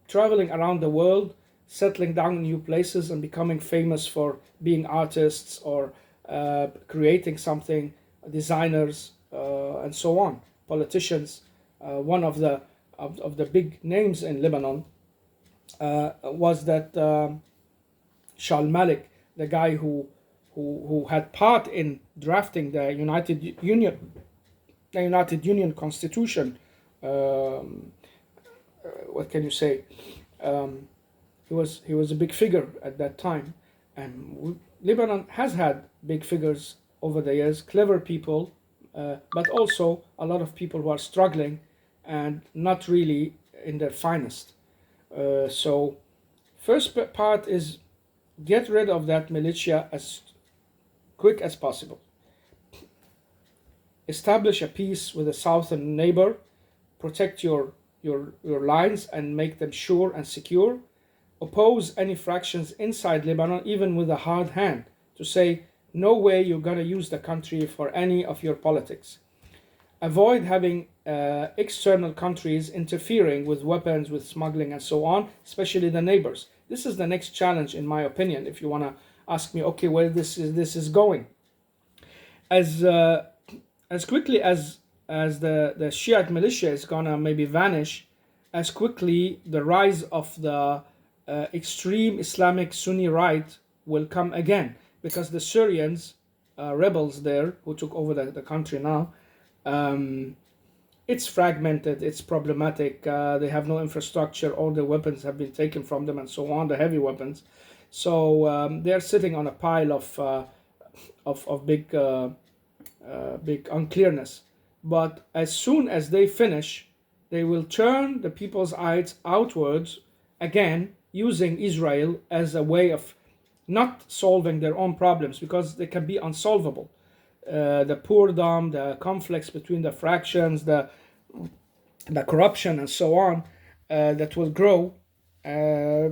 traveling around the world, settling down in new places and becoming famous for being artists or creating something, designers and so on, politicians. One of the big names in Lebanon was that Shal Malik, the guy who had part in drafting the United Union Constitution. What can you say? Um, he was a big figure at that time, and Lebanon has had big figures over the years, clever people, but also a lot of people who are struggling and not really in their finest. So, first part is get rid of that militia as quick as possible. Establish a peace with a southern neighbor. Protect your lines and make them sure and secure. Oppose any fractions inside Lebanon, even with a hard hand, to say, no way you're going to use the country for any of your politics. Avoid having external countries interfering with weapons, with smuggling, and so on, especially the neighbors. This is the next challenge, in my opinion, if you want to ask me, okay, where this is going. As as quickly as the Shiite militia is gonna maybe vanish, as quickly the rise of the extreme Islamic Sunni right will come again, because the Syrians rebels there who took over the country now, um, it's fragmented, it's problematic, they have no infrastructure, all the weapons have been taken from them and so on, the heavy weapons. So they're sitting on a pile of big unclearness. But as soon as they finish, they will turn the people's eyes outwards again, using Israel as a way of not solving their own problems, because they can be unsolvable. The poordom, the conflicts between the fractions, the corruption, and so on, that will grow. Uh,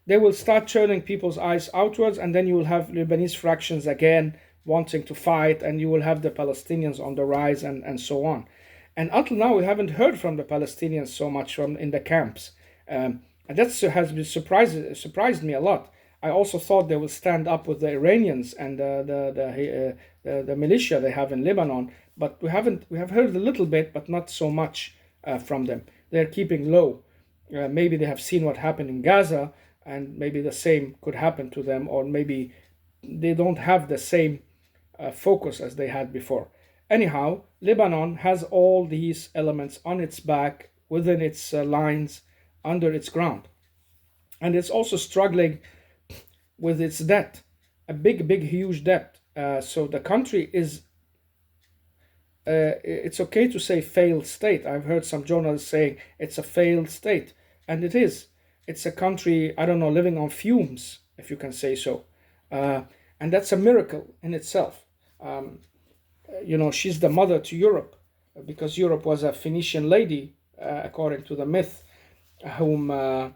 they will start turning people's eyes outwards, and then you will have Lebanese fractions again wanting to fight, and you will have the Palestinians on the rise, and so on. And until now, we haven't heard from the Palestinians so much from in the camps, and that has been surprised me a lot. I also thought they will stand up with the Iranians and the militia they have in Lebanon, but we haven't. We have heard a little bit, but not so much from them. They're keeping low. Maybe they have seen what happened in Gaza, and maybe the same could happen to them, or maybe they don't have the same focus as they had before. Anyhow, Lebanon has all these elements on its back, within its lines, under its ground. And it's also struggling with its debt, a huge debt. So the country is, it's okay to say failed state. I've heard some journalists saying it's a failed state, and it is. It's a country, I don't know, living on fumes, if you can say so. And that's a miracle in itself. She's the mother to Europe, because Europe was a Phoenician lady, according to the myth, whom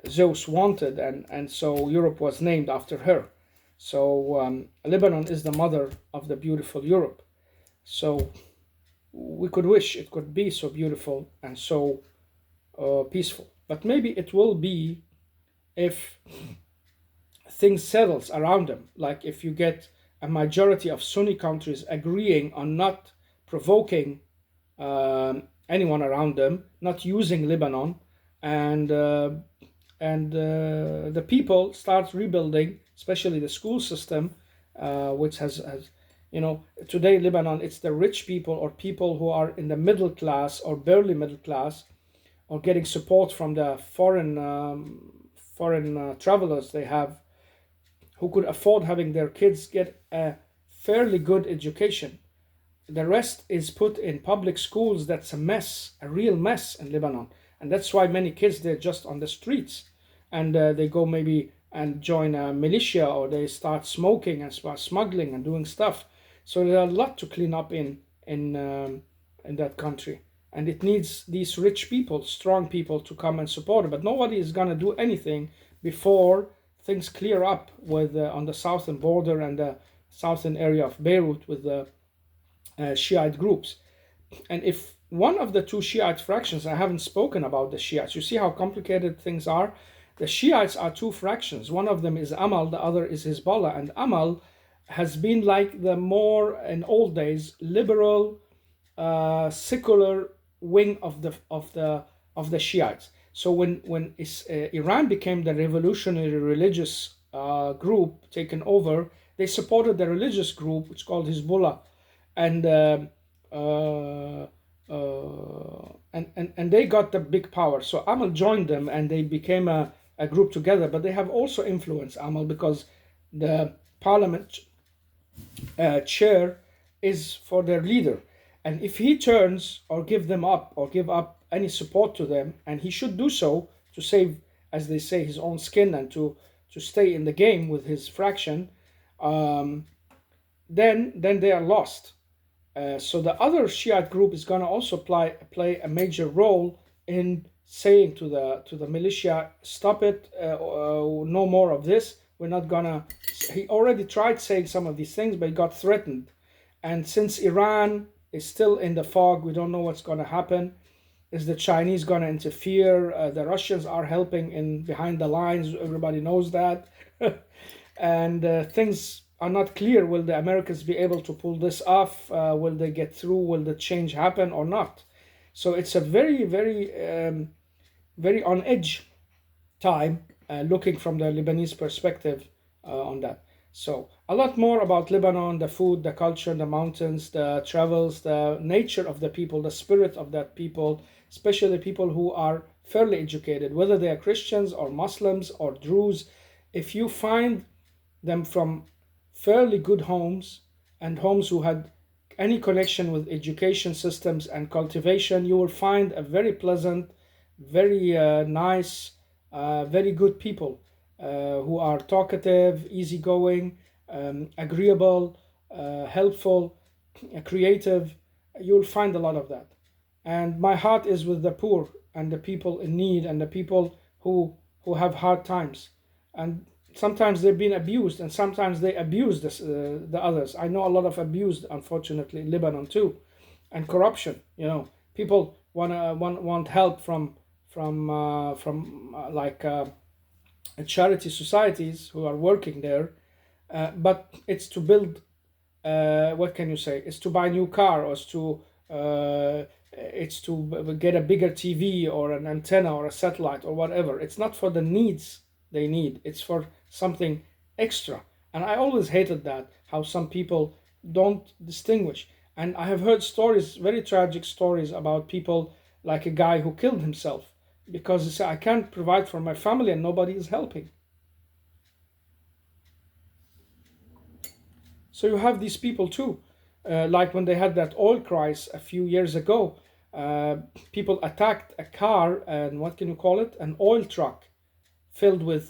Zeus wanted, and so Europe was named after her. So Lebanon is the mother of the beautiful Europe. So we could wish it could be so beautiful and so peaceful. But maybe it will be if things settles around them. Like if you get a majority of Sunni countries agreeing on not provoking anyone around them, not using Lebanon, and the people start rebuilding, especially the school system, which has today Lebanon, it's the rich people or people who are in the middle class or barely middle class or getting support from the foreign travelers they have, who could afford having their kids get a fairly good education. The rest is put in public schools. That's a mess, a real mess in Lebanon. And that's why many kids, they're just on the streets, and they go maybe and join a militia, or they start smoking and start smuggling and doing stuff. So there's a lot to clean up in that country, and it needs these rich people, strong people, to come and support it. But nobody is gonna do anything before things clear up with on the southern border and the southern area of Beirut with the Shiite groups. And if one of the two Shiite fractions, I haven't spoken about the Shiites, you see how complicated things are? The Shiites are two fractions. One of them is Amal, the other is Hezbollah. And Amal has been like the more, in old days, liberal, secular wing of the Shiites. So when Iran became the revolutionary religious group taken over, they supported the religious group, which is called Hezbollah, and uh, and they got the big power. So Amal joined them, and they became a group together. But they have also influenced Amal, because the parliament chair is for their leader, and if he turns or give them up or give up any support to them, and he should do so to save, as they say, his own skin, and to stay in the game with his fraction, um, then they are lost. So the other Shiite group is going to also play a major role in saying to the militia, stop it, no more of this. We're not gonna. He already tried saying some of these things, but he got threatened. And since Iran is still in the fog, we don't know what's going to happen. Is the Chinese going to interfere? The Russians are helping in behind the lines. Everybody knows that. And things are not clear. Will the Americans be able to pull this off? Will they get through? Will the change happen or not? So it's a very, very on edge time, looking from the Lebanese perspective on that. So a lot more about Lebanon, the food, the culture, the mountains, the travels, the nature of the people, the spirit of that people, especially people who are fairly educated, whether they are Christians or Muslims or Druze. If you find them from fairly good homes, and homes who had any connection with education systems and cultivation, you will find a very pleasant, very nice, very good people who are talkative, easygoing, agreeable, helpful, creative. You'll find a lot of that. And my heart is with the poor and the people in need and the people who have hard times. And sometimes they've been abused, and sometimes they abuse the others. I know a lot of abuse, unfortunately, in Lebanon too, and corruption. People want help from like charity societies who are working there, but it's to build. What can you say? It's to buy a new car, or it's to get a bigger TV or an antenna or a satellite or whatever. It's not for the needs they need. It's for something extra. And I always hated that, how some people don't distinguish. And I have heard stories, very tragic stories, about people, like a guy who killed himself because he said, I can't provide for my family and nobody is helping. So you have these people too. Like when they had that oil crisis a few years ago, uh, people attacked a car, and what can you call it? An oil truck filled with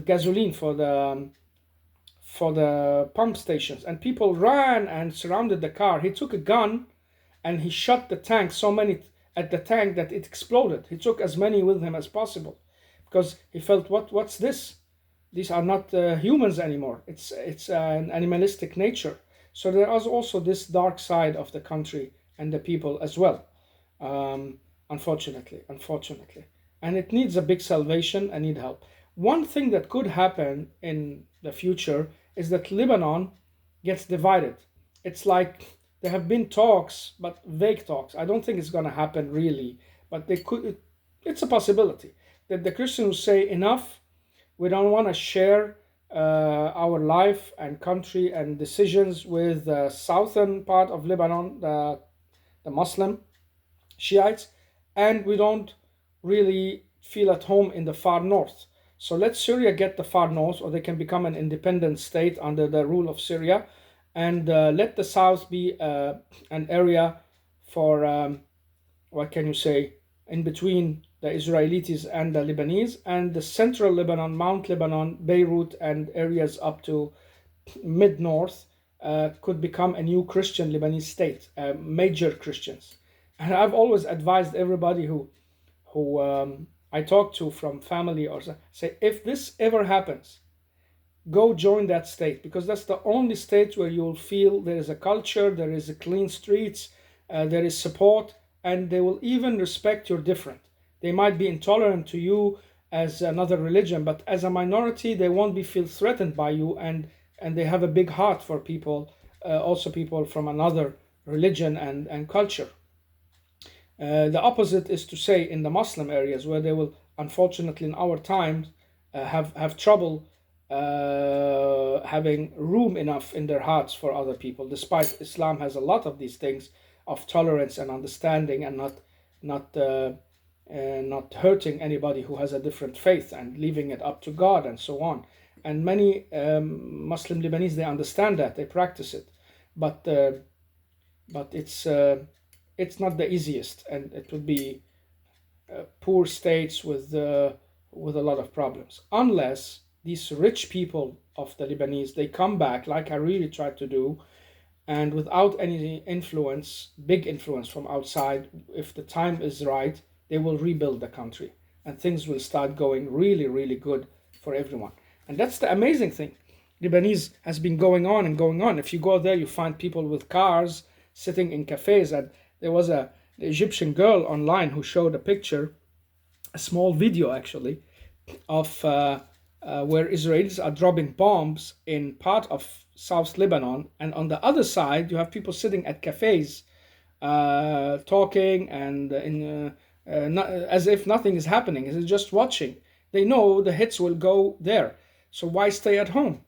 gasoline for the pump stations, and people ran and surrounded the car. He took a gun and he shot the tank, so many at the tank that it exploded. He took as many with him as possible because he felt, what's this? These are not humans anymore. It's an animalistic nature. So there is also this dark side of the country and the people as well. Unfortunately, and it needs a big salvation and need help. One thing that could happen in the future is that Lebanon gets divided. It's like there have been talks, but vague talks. I don't think it's going to happen really, but they could. It's a possibility that the Christians say enough. We don't want to share our life and country and decisions with the southern part of Lebanon, the Muslim Shiites, and we don't really feel at home in the far north. So let Syria get the far north, or they can become an independent state under the rule of Syria, and let the south be an area for what can you say, in between the Israelis and the Lebanese, and the central Lebanon, Mount Lebanon, Beirut, and areas up to mid north could become a new Christian Lebanese state, major Christians. And I've always advised everybody who I talk to from family or say, if this ever happens, go join that state, because that's the only state where you'll feel there is a culture, there is a clean streets, there is support, and they will even respect your different. They might be intolerant to you as another religion, but as a minority, they won't be feel threatened by you, and they have a big heart for people, also people from another religion and culture. The opposite is to say in the Muslim areas, where they will, unfortunately, in our times, have trouble having room enough in their hearts for other people. Despite Islam has a lot of these things of tolerance and understanding, and not hurting anybody who has a different faith, and leaving it up to God and so on. And many Muslim Lebanese, they understand that, they practice it, but it's not the easiest, and it would be poor states with a lot of problems, unless these rich people of the Lebanese, they come back like I really tried to do, and without any influence, big influence from outside, if the time is right, they will rebuild the country, and things will start going really, really good for everyone. And that's the amazing thing. Lebanese has been going on and going on. If you go there, you find people with cars sitting in cafes, and there was a Egyptian girl online who showed a picture, a small video actually, of where Israelis are dropping bombs in part of South Lebanon, and on the other side you have people sitting at cafes, talking, and as if nothing is happening. It's just watching. They know the hits will go there, so why stay at home?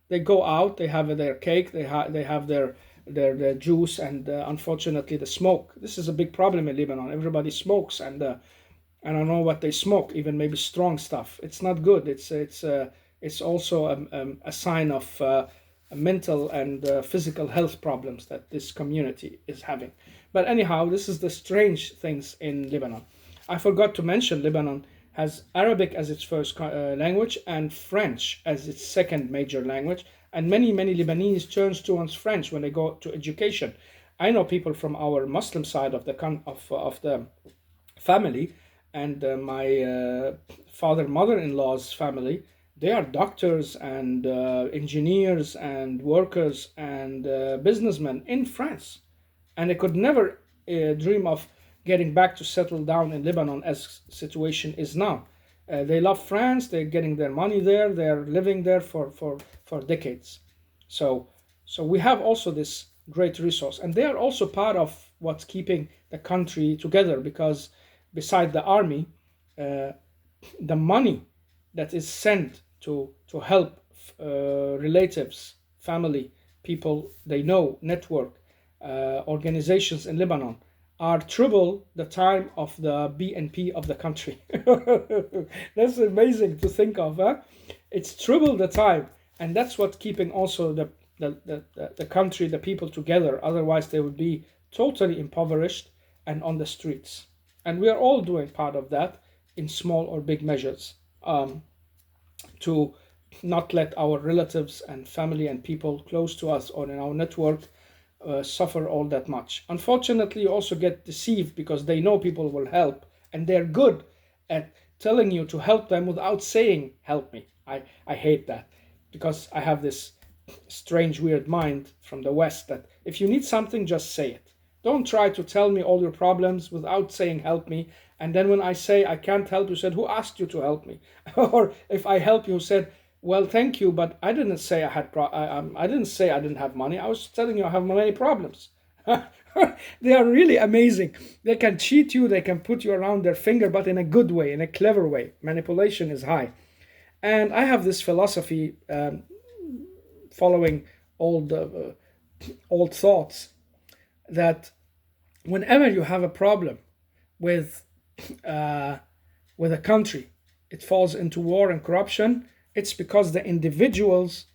They go out, they have their cake, they have their juice, and unfortunately the smoke. This is a big problem in Lebanon. Everybody smokes, and I don't know what they smoke, even maybe strong stuff. It's not good. It's also a sign of mental and physical health problems that this community is having. But anyhow, this is the strange things in Lebanon. I forgot to mention Lebanon has Arabic as its first language, and French as its second major language. And many Lebanese turns towards French when they go to education. I know people from our Muslim side of the family, and my mother-in-law's family. They are doctors and engineers and workers and businessmen in France, and they could never dream of getting back to settle down in Lebanon as situation is now. They love France. They're getting their money there. They're living there for decades. So we have also this great resource, and they are also part of what's keeping the country together, because beside the army, the money that is sent to help relatives, family, people they know, network, organizations in Lebanon are triple the time of the BNP of the country. That's amazing to think of, huh? It's triple the time, and that's what's keeping also the country, the people together. Otherwise, they would be totally impoverished and on the streets. And we are all doing part of that in small or big measures, to not let our relatives and family and people close to us or in our network suffer all that much. Unfortunately, you also get deceived because they know people will help, and they're good at telling you to help them without saying, help me. I hate that, because I have this strange, weird mind from the West that if you need something, just say it. Don't try to tell me all your problems without saying help me. And then when I say I can't help you, said, who asked you to help me? Or if I help you, said, Well, thank you, but I didn't say I had. I didn't say I didn't have money. I was telling you I have many problems. They are really amazing. They can cheat you. They can put you around their finger, but in a good way, in a clever way. Manipulation is high, and I have this philosophy, following old thoughts, that whenever you have a problem with uh, with a country, it falls into war and corruption. It's because the individuals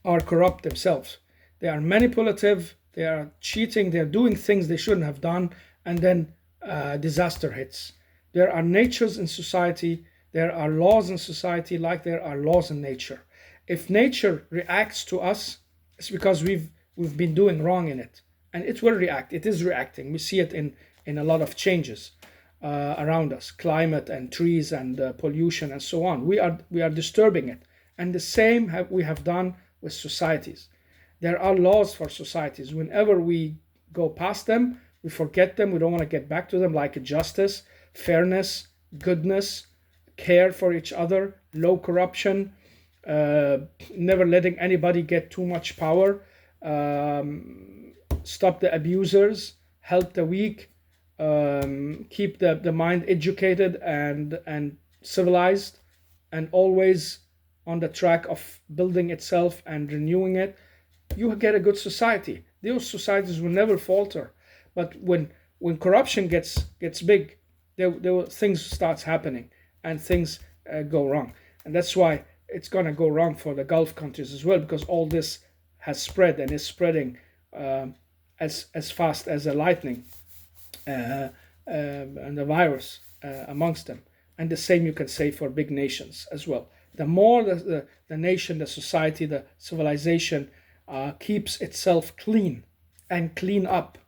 are corrupt themselves. They are manipulative, they are cheating, they are doing things they shouldn't have done, and then disaster hits. There are natures in society, there are laws in society like there are laws in nature. If nature reacts to us, it's because we've been doing wrong in it. And it will react. It is reacting. We see it in a lot of changes around us, climate and trees and pollution and so on. We are disturbing it, and the same we have done with societies. There are laws for societies. Whenever we go past them, we forget them. We don't want to get back to them, like justice, fairness, goodness, care for each other, low corruption, uh, never letting anybody get too much power, stop the abusers, help the weak, keep the mind educated and civilized, and always on the track of building itself and renewing it, you get a good society. Those societies will never falter. But when corruption gets big, things starts happening, and things go wrong. And that's why it's gonna go wrong for the Gulf countries as well, because all this has spread and is spreading as fast as a lightning, and the virus amongst them. And the same you can say for big nations as well. The more the nation, the society, the civilization keeps itself clean and clean up,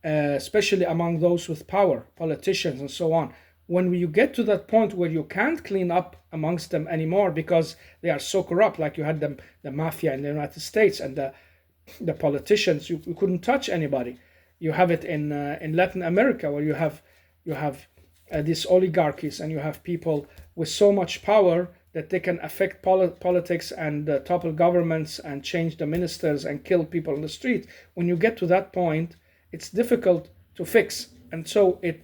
especially among those with power, politicians, and so on. When you get to that point where you can't clean up amongst them anymore because they are so corrupt, like you had the mafia in the United States, and the politicians, you couldn't touch anybody. You have it in Latin America, where you have these oligarchies, and you have people with so much power that they can affect politics and topple governments and change the ministers and kill people on the street. When you get to that point, it's difficult to fix, and so it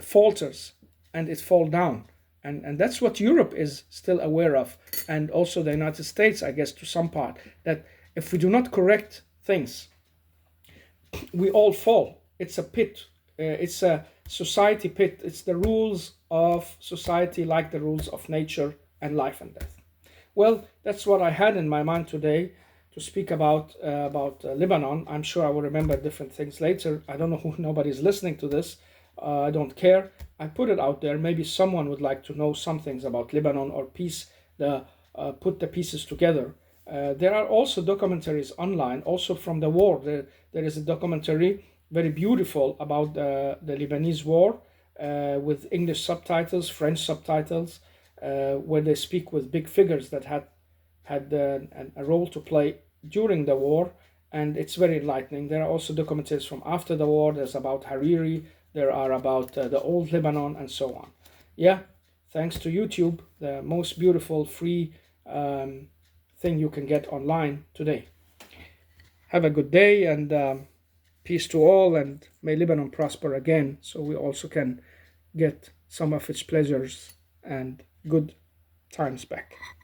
falters and it falls down. And that's what Europe is still aware of, and also the United States, I guess, to some part, that if we do not correct things, we all fall. It's a pit. It's a society pit. It's the rules of society, like the rules of nature and life and death. Well, that's what I had in my mind today to speak about Lebanon. I'm sure I will remember different things later. I don't know who nobody's listening to this. I don't care. I put it out there. Maybe someone would like to know some things about Lebanon, or put the pieces together. There are also documentaries online, also from the war. There is a documentary, very beautiful, about the Lebanese war, with English subtitles, French subtitles, where they speak with big figures that had a role to play during the war, and it's very enlightening. There are also documentaries from after the war. There's about Hariri, there are about the old Lebanon, and so on. Yeah, thanks to YouTube, the most beautiful free thing you can get online today. Have a good day, and peace to all, and may Lebanon prosper again, so we also can get some of its pleasures and good times back.